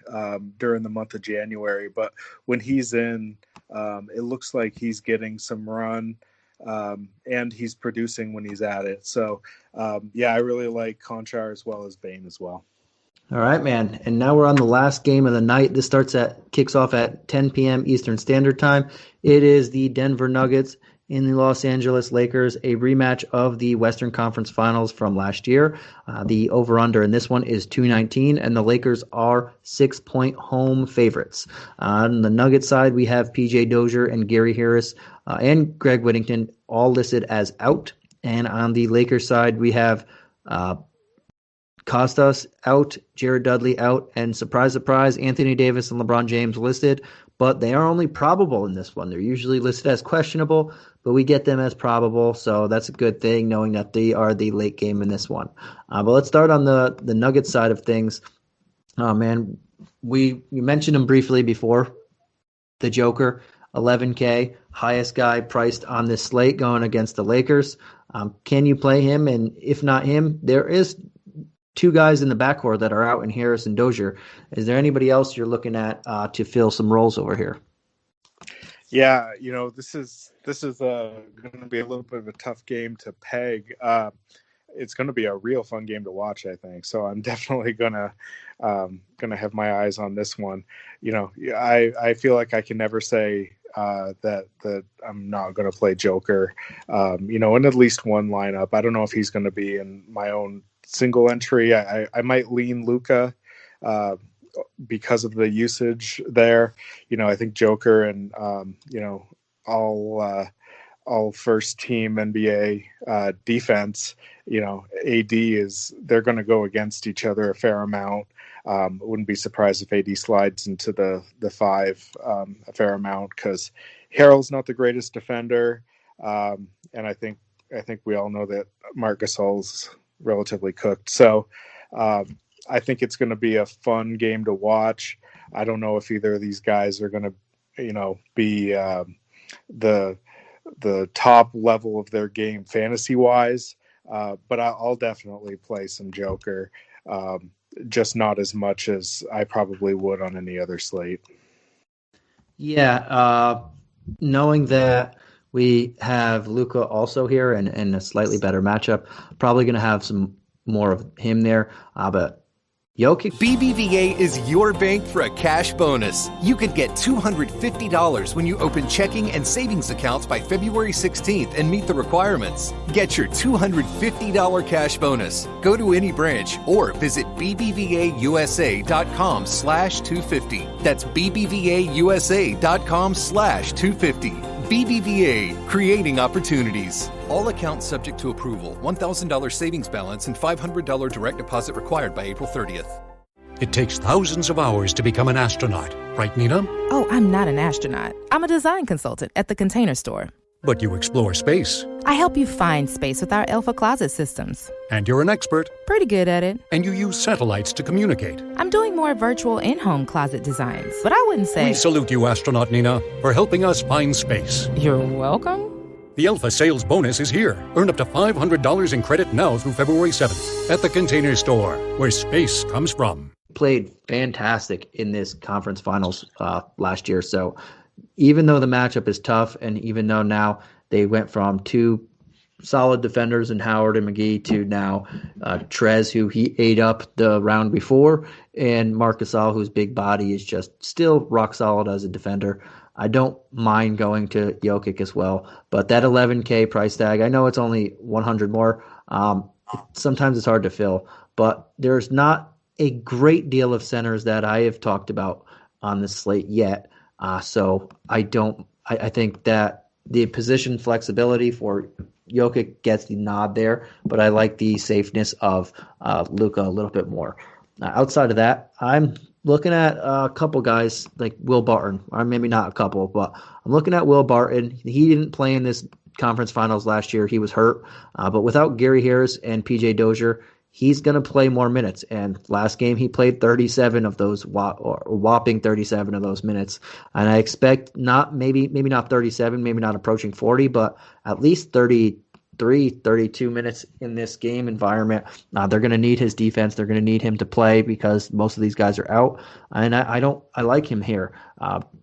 during the month of January, but when he's in, it looks like he's getting some run. and he's producing when he's at it. So, I really like Konchar as well as Baine as well. All right, man. And now we're on the last game of the night. This kicks off at 10 p.m. Eastern Standard Time. It is the Denver Nuggets in the Los Angeles Lakers, a rematch of the Western Conference Finals from last year. The over-under in this one is 219, and the Lakers are 6-point home favorites. On the Nuggets side, we have PJ Dozier and Gary Harris and Greg Whittington all listed as out. And on the Lakers side, we have Kostas out, Jared Dudley out, and surprise, surprise, Anthony Davis and LeBron James listed, but they are only probable in this one. They're usually listed as questionable, but we get them as probable, so that's a good thing, knowing that they are the late game in this one. But let's start on the Nuggets side of things. Man, you mentioned him briefly before, the Joker, 11K, highest guy priced on this slate going against the Lakers. Can you play him? And if not him, there is two guys in the backcourt that are out in Harris and Dozier. Is there anybody else you're looking at to fill some roles over here? Yeah, this is going to be a little bit of a tough game to peg. It's going to be a real fun game to watch, I think. So I'm definitely gonna have my eyes on this one. I feel like I can never say that I'm not going to play Joker. In at least one lineup. I don't know if he's going to be in my own single entry. I might lean Luka because of the usage there. I think Joker and all first team NBA defense, they're going to go against each other a fair amount. Wouldn't be surprised if AD slides into the five a fair amount, because Harrell's not the greatest defender, and I think we all know that Marc Gasol's relatively cooked. So I think it's going to be a fun game to watch. I don't know if either of these guys are going to, be the top level of their game fantasy wise, but I'll definitely play some Joker, just not as much as I probably would on any other slate. Yeah, knowing that we have Luka also here and a slightly better matchup, probably going to have some more of him there, but Jokic. BBVA is your bank for a cash bonus. You could get $250 when you open checking and savings accounts by February 16th and meet the requirements. Get your $250 cash bonus. Go to any branch or visit bbvausa.com/250. That's bbvausa.com/250. BBVA, creating opportunities. All accounts subject to approval. $1,000 savings balance and $500 direct deposit required by April 30th. It takes thousands of hours to become an astronaut, right, Nina? Oh, I'm not an astronaut. I'm a design consultant at the Container Store. But you explore space. I help you find space with our Alpha Closet systems. And you're an expert. Pretty good at it. And you use satellites to communicate. I'm doing more virtual in-home closet designs, but I wouldn't say... We salute you, astronaut Nina, for helping us find space. You're welcome. The Alpha Sales Bonus is here. Earn up to $500 in credit now through February 7th at the Container Store, where space comes from. Played fantastic in this conference finals last year, so even though the matchup is tough, and even though now they went from two solid defenders in Howard and McGee to now Trez, who he ate up the round before, and Marc Gasol, whose big body is just still rock solid as a defender, I don't mind going to Jokic as well. But that 11K price tag, I know it's only 100 more. Sometimes it's hard to fill, but there's not a great deal of centers that I have talked about on this slate yet. So I think that the position flexibility for Jokic gets the nod there, but I like the safeness of Luka a little bit more. Outside of that, I'm looking at a couple guys like Will Barton, or maybe not a couple, but I'm looking at Will Barton. He didn't play in this conference finals last year. He was hurt, but without Gary Harris and PJ Dozier, he's going to play more minutes. And last game, he played 37 of those, whopping 37 of those minutes. And I expect maybe not 37, maybe not approaching 40, but at least 33, 32 minutes in this game environment. They're going to need his defense. They're going to need him to play because most of these guys are out. And I like him here.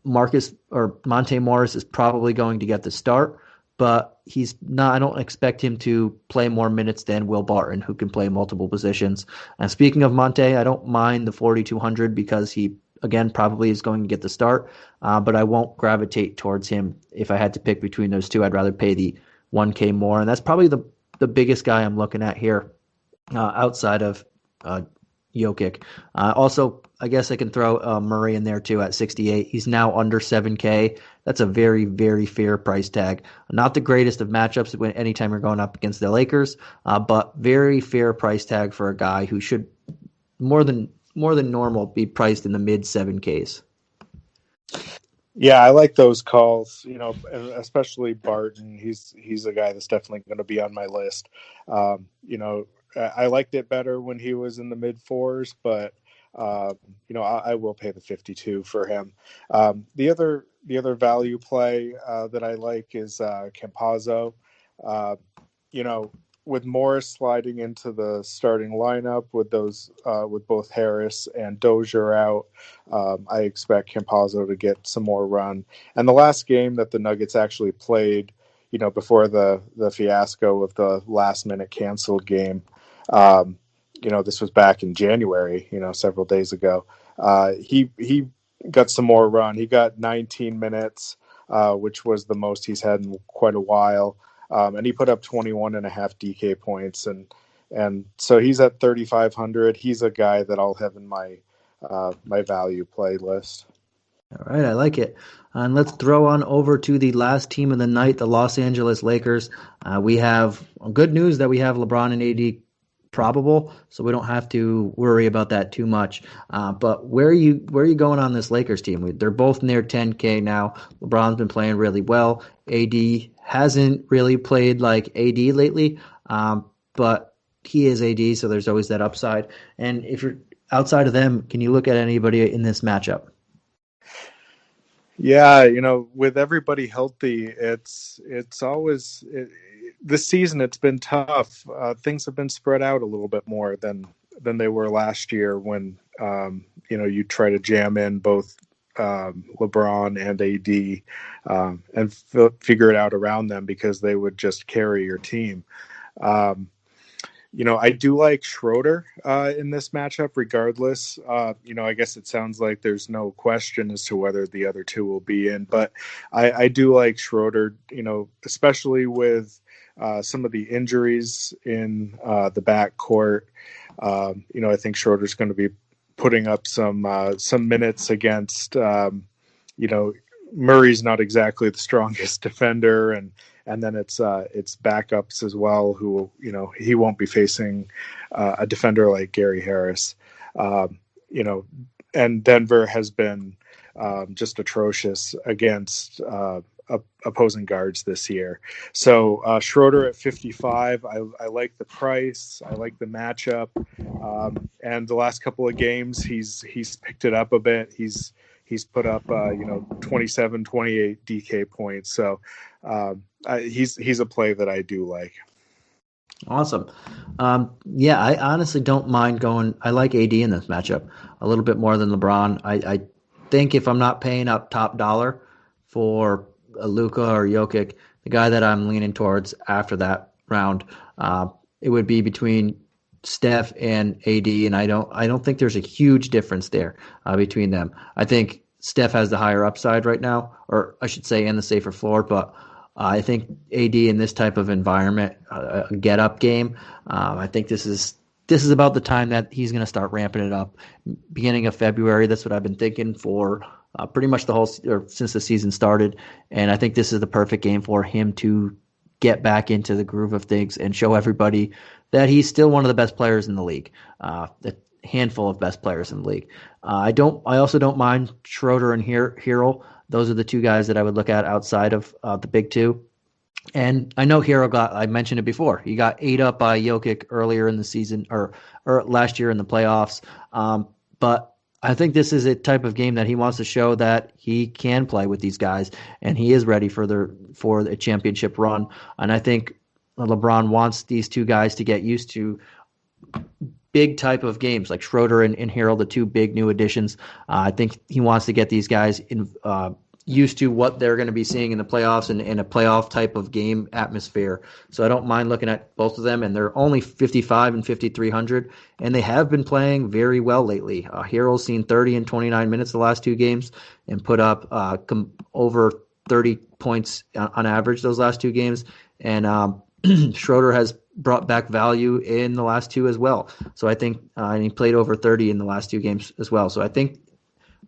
Monte Morris is probably going to get the start, but he's not. I don't expect him to play more minutes than Will Barton, who can play multiple positions. And speaking of Monte, I don't mind the 4,200 because he, again, probably is going to get the start, but I won't gravitate towards him. If I had to pick between those two, I'd rather pay the 1K more, and that's probably the biggest guy I'm looking at here outside of Jokic. Also, I guess I can throw Murray in there too at 68. He's now under 7K. That's a very, very fair price tag. Not the greatest of matchups when anytime you're going up against the Lakers, but very fair price tag for a guy who should more than normal be priced in the mid 7Ks. Yeah, I like those calls, especially Barton. He's a guy that's definitely going to be on my list. I liked it better when he was in the mid fours, but I will pay the 52 for him. The other value play that I like is Campazzo. With Morris sliding into the starting lineup with both Harris and Dozier out, I expect Campazzo to get some more run. And the last game that the Nuggets actually played, before the fiasco of the last minute canceled game, this was back in January, several days ago. He got some more run. He got 19 minutes, which was the most he's had in quite a while. And he put up 21 and a half DK points. And so he's at 3,500. He's a guy that I'll have in my value playlist. All right, I like it. And let's throw on over to the last team of the night, the Los Angeles Lakers. We have good news that we have LeBron and AD probable, so we don't have to worry about that too much. But where are you going on this Lakers team? They're both near 10K now. LeBron's been playing really well. AD hasn't really played like AD lately, but he is AD, so there's always that upside. And if you're outside of them, can you look at anybody in this matchup? Yeah, with everybody healthy, it's always this season. It's been tough. Things have been spread out a little bit more than they were last year when you try to jam in both LeBron and AD and figure it out around them because they would just carry your team. I do like Schroeder in this matchup regardless. I guess it sounds like there's no question as to whether the other two will be in, but I do like Schroeder, especially with some of the injuries in the backcourt. I think Schroeder's going to be putting up some minutes against, Murray's not exactly the strongest defender, and then it's backups as well who, he won't be facing a defender like Gary Harris, and Denver has been just atrocious against opposing guards this year. So Schroeder at 55, I like the price. I like the matchup. And the last couple of games, he's picked it up a bit. He's put up 27, 28 DK points. So he's a play that I do like. Awesome. I honestly don't mind going. I like AD in this matchup a little bit more than LeBron. I think if I'm not paying up top dollar for Luka or Jokic, the guy that I'm leaning towards after that round, it would be between Steph and AD, and I don't think there's a huge difference there between them. I think Steph has the higher upside right now, or I should say, and the safer floor, but I think AD in this type of environment, a get-up game, I think this is about the time that he's going to start ramping it up. Beginning of February, that's what I've been thinking for pretty much since the season started, and I think this is the perfect game for him to get back into the groove of things and show everybody that he's still one of the best players in the league, a handful of best players in the league. I also don't mind Schroeder and Hero. Those are the two guys that I would look at outside of the big two. And I know Hero I mentioned it before, he got ate up by Jokic earlier in the season or last year in the playoffs. But I think this is a type of game that he wants to show that he can play with these guys and he is ready for a championship run. And I think LeBron wants these two guys to get used to big type of games like Schroeder and Harrell, the two big new additions. I think he wants to get these guys used to what they're going to be seeing in the playoffs and in a playoff type of game atmosphere. So I don't mind looking at both of them, and they're only 55 and 5,300, and they have been playing very well lately. Hero's seen 30 and 29 minutes the last 2 games and put up over 30 points on average those last 2 games, and Schroeder has brought back value in the last 2 as well. So I think and he played over 30 in the last 2 games as well. So I think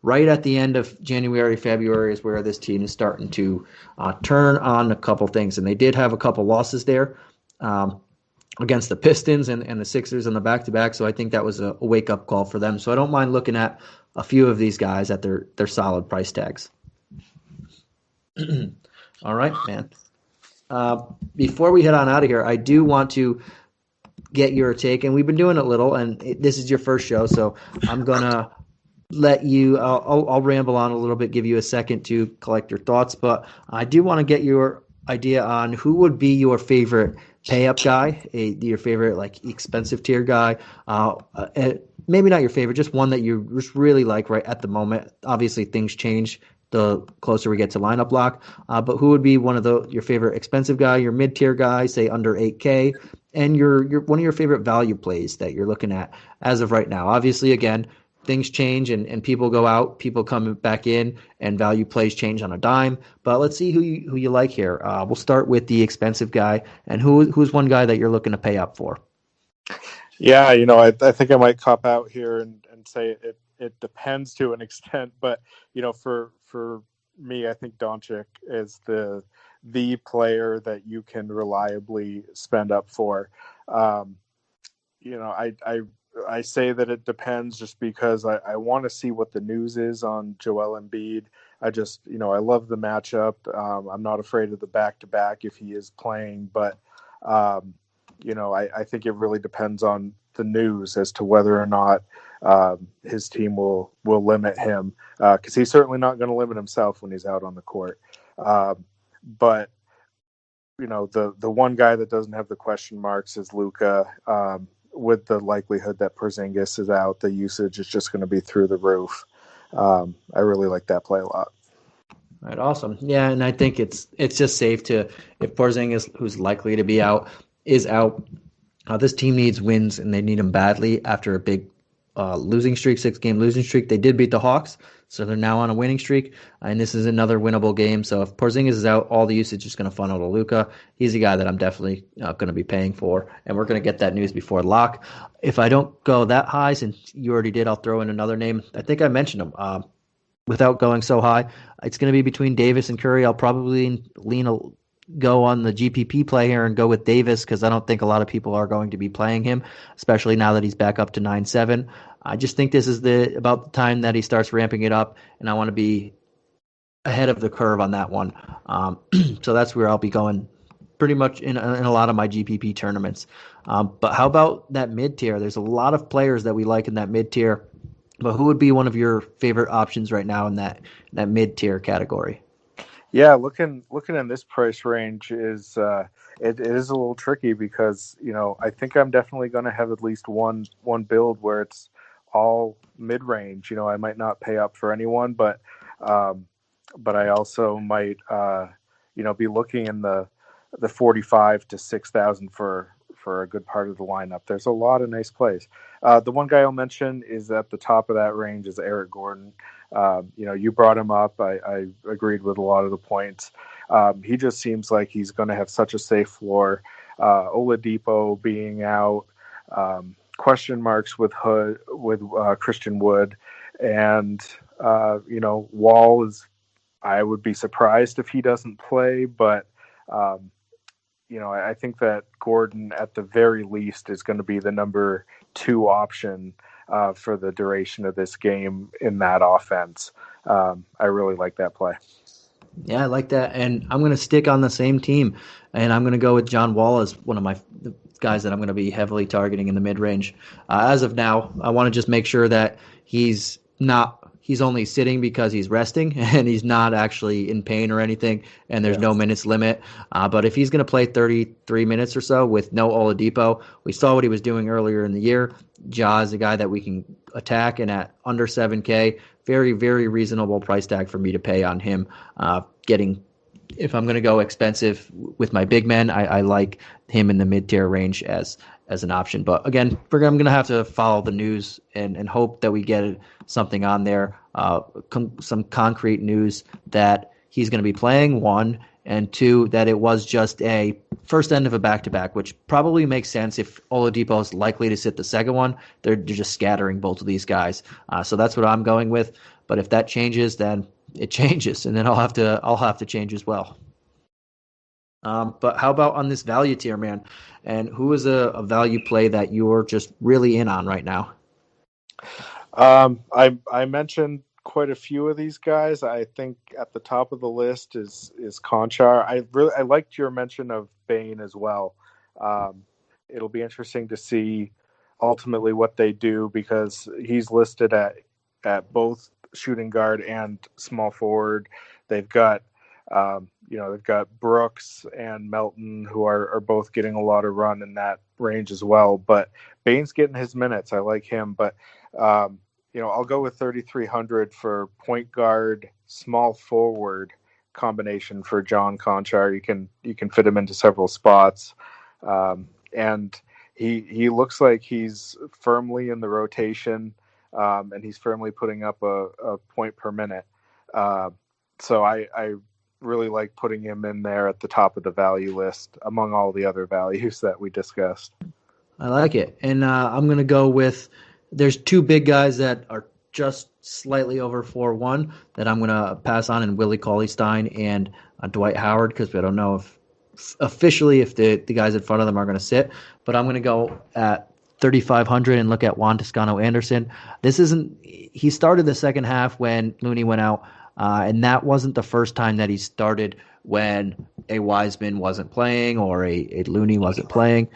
right at the end of January, February is where this team is starting to turn on a couple things. And they did have a couple losses there against the Pistons and the Sixers in the back-to-back. So I think that was a wake-up call for them. So I don't mind looking at a few of these guys at their solid price tags. All right, man. Before we head on out of here, I do want to get your take, and we've been doing it a little, and this is your first show, so I'm going to let you I'll ramble on a little bit, give you a second to collect your thoughts, but I do want to get your idea on who would be your favorite pay-up guy, your favorite like expensive tier guy, maybe not your favorite, just one that you just really like right at the moment. Obviously, things change the closer we get to lineup lock. But who would be one of your favorite expensive guy, your mid-tier guy, say under 8K, and your one of your favorite value plays that you're looking at as of right now? Obviously, again, things change and people go out, people come back in, and value plays change on a dime. But let's see who you like here. We'll start with the expensive guy, and who's one guy that you're looking to pay up for? Yeah, I think I might cop out here and say it depends to an extent, but for me, I think Doncic is the player that you can reliably spend up for. I say that it depends just because I want to see what the news is on Joel Embiid. I love the matchup. I'm not afraid of the back-to-back if he is playing, but I think it really depends on the news as to whether or not his team will limit him, because he's certainly not going to limit himself when he's out on the court. But the one guy that doesn't have the question marks is Luka. With the likelihood that Porzingis is out, the usage is just going to be through the roof. I really like that play a lot. All right, awesome. Yeah, and I think it's just safe to, if Porzingis, who's likely to be out, is out, this team needs wins, and they need them badly after a big losing streak, 6-game losing streak. They did beat the Hawks, so they're now on a winning streak, and this is another winnable game. So if Porzingis is out, all the usage is going to funnel to Luka. He's a guy that I'm definitely going to be paying for, and we're going to get that news before lock. If I don't go that high, since you already did, I'll throw in another name. I think I mentioned him. Without going so high, it's going to be between Davis and Curry. I'll probably go on the GPP play here and go with Davis because I don't think a lot of people are going to be playing him, especially now that he's back up to 9-7. I just think this is about the time that he starts ramping it up, and I want to be ahead of the curve on that one. So that's where I'll be going pretty much in a lot of my GPP tournaments. But how about that mid-tier? There's a lot of players that we like in that mid-tier, but who would be one of your favorite options right now in that mid-tier category? Yeah, looking in this price range is it is a little tricky because I think I'm definitely going to have at least one build where it's all mid range. I might not pay up for anyone, but I also might be looking in the 45 to 6,000 for a good part of the lineup. There's a lot of nice plays. The one guy I'll mention is at the top of that range is Eric Gordon. You brought him up. I agreed with a lot of the points. He just seems like he's going to have such a safe floor. Oladipo being out, question marks with Christian Wood, and Wall is. I would be surprised if he doesn't play, but I think that Gordon at the very least is going to be the number 2 option for the duration of this game in that offense. I really like that play. Yeah, I like that. And I'm going to stick on the same team, and I'm going to go with John Wall as one of my guys that I'm going to be heavily targeting in the mid-range. As of now, I want to just make sure that he's only sitting because he's resting and he's not actually in pain or anything, and there's no minutes limit. But if he's going to play 33 minutes or so with no Oladipo, we saw what he was doing earlier in the year. Ja is a guy that we can attack and at under 7K. Very, very reasonable price tag for me to pay on him. If I'm going to go expensive with my big men, I like him in the mid-tier range as an option. But again, I'm going to have to follow the news and hope that we get something on there, some concrete news that he's going to be playing, one, and two, that it was just a first end of a back-to-back, which probably makes sense if Oladipo is likely to sit the second one. They're just scattering both of these guys. So that's what I'm going with. But if that changes, then it changes, and then I'll have to change as well. But how about on this value tier, man? And who is a value play that you're just really in on right now? I mentioned quite a few of these guys. I think at the top of the list is Konchar. I liked your mention of Baine as well. It'll be interesting to see ultimately what they do, because he's listed at both shooting guard and small forward. They've got they've got Brooks and Melton, who are both getting a lot of run in that range as well. But Baine's getting his minutes. I like him, but I'll go with 3,300 for point guard, small forward combination for John Konchar. You can fit him into several spots, and he looks like he's firmly in the rotation, and he's firmly putting up a point per minute. So I really like putting him in there at the top of the value list among all the other values that we discussed. I like it. And I'm going to go with, there's two big guys that are just slightly over 4-1 that I'm going to pass on, in Willie Cauley-Stein and Dwight Howard, because we don't know if officially if the guys in front of them are going to sit. But I'm going to go at 3,500 and look at Juan Toscano Anderson. He started the second half when Looney went out. And that wasn't the first time that he started when a Wiseman wasn't playing or a Looney wasn't playing.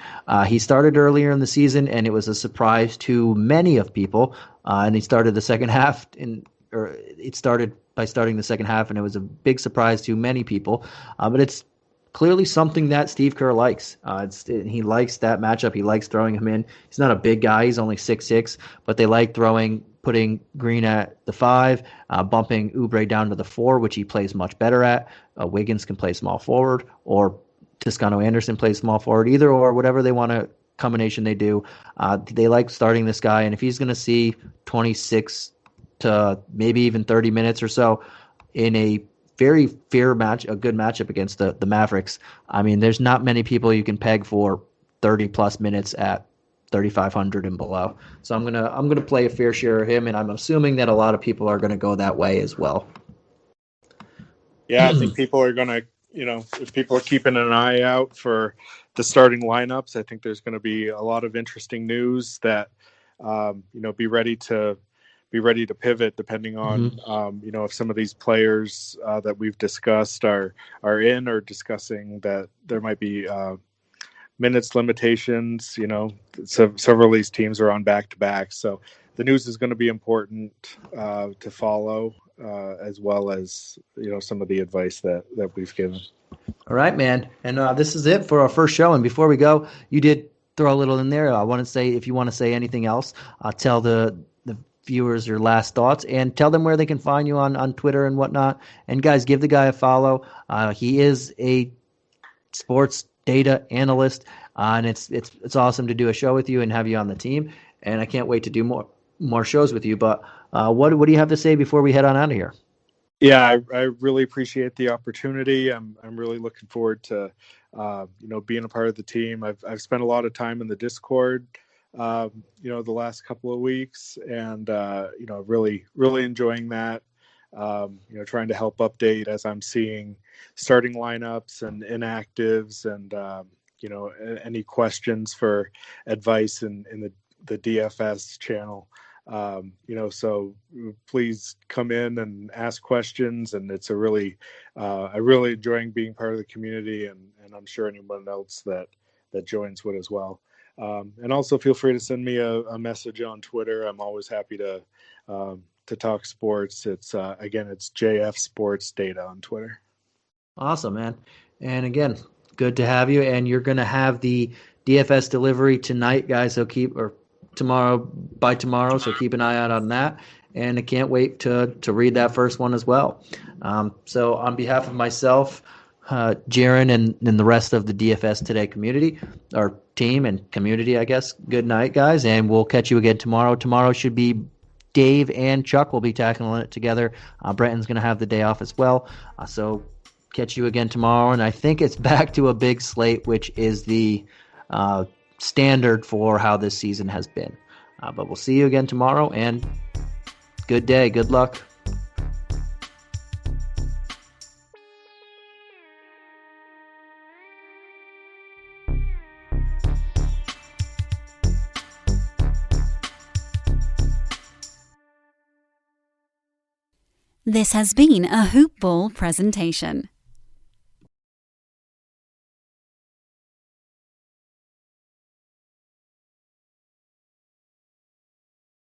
He started earlier in the season, and it was a surprise to many of people. And he started the second half, it started by starting the second half, and it was a big surprise to many people. But it's clearly something that Steve Kerr likes. He likes that matchup. He likes throwing him in. He's not a big guy. He's only 6'6", but they like putting Green at the 5, bumping Oubre down to the 4, which he plays much better at. Wiggins can play small forward, or Toscano Anderson plays small forward, either or, whatever they want to combination they do. They like starting this guy, and if he's going to see 26 to maybe even 30 minutes or so in a very fair match, a good matchup against the Mavericks, I mean, there's not many people you can peg for 30 plus minutes at 3,500 and below. So I'm gonna play a fair share of him, and I'm assuming that a lot of people are gonna go that way as well. Yeah, I think people are gonna, if people are keeping an eye out for the starting lineups, I think there's going to be a lot of interesting news that, be ready to pivot depending on, if some of these players that we've discussed are in, or discussing that there might be minutes limitations. Several of these teams are on back-to-back, so the news is going to be important to follow, as well as some of the advice that we've given. All right, man, and this is it for our first show. And before we go, you did throw a little in there. I want to say, if you want to say anything else, tell the viewers your last thoughts, and tell them where they can find you on Twitter and whatnot. And guys, give the guy a follow. He is a sports data analyst, and it's awesome to do a show with you and have you on the team. And I can't wait to do more shows with you. But what do you have to say before we head on out of here? Yeah, I really appreciate the opportunity. I'm really looking forward to being a part of the team. I've spent a lot of time in the Discord the last couple of weeks, and really enjoying that. Trying to help update as I'm seeing starting lineups and inactives, and any questions for advice in the DFS channel. So please come in and ask questions, and it's I really enjoying being part of the community, and I'm sure anyone else that joins would as well. And also feel free to send me a message on Twitter. I'm always happy to talk sports. It's JF Sports Data on Twitter. Awesome, man. And again, good to have you. And you're going to have the DFS delivery tonight, guys. So by tomorrow, so keep an eye out on that. And I can't wait to read that first one as well. So on behalf of myself, Jaron, and the rest of the DFS Today community, our team and community, I guess, good night, guys, and we'll catch you again tomorrow. Tomorrow should be Dave and Chuck will be tackling it together. Brenton's going to have the day off as well. So catch you again tomorrow, and I think it's back to a big slate, which is the standard for how this season has been. But we'll see you again tomorrow, and good day. Good luck. This has been a Hoop Ball presentation.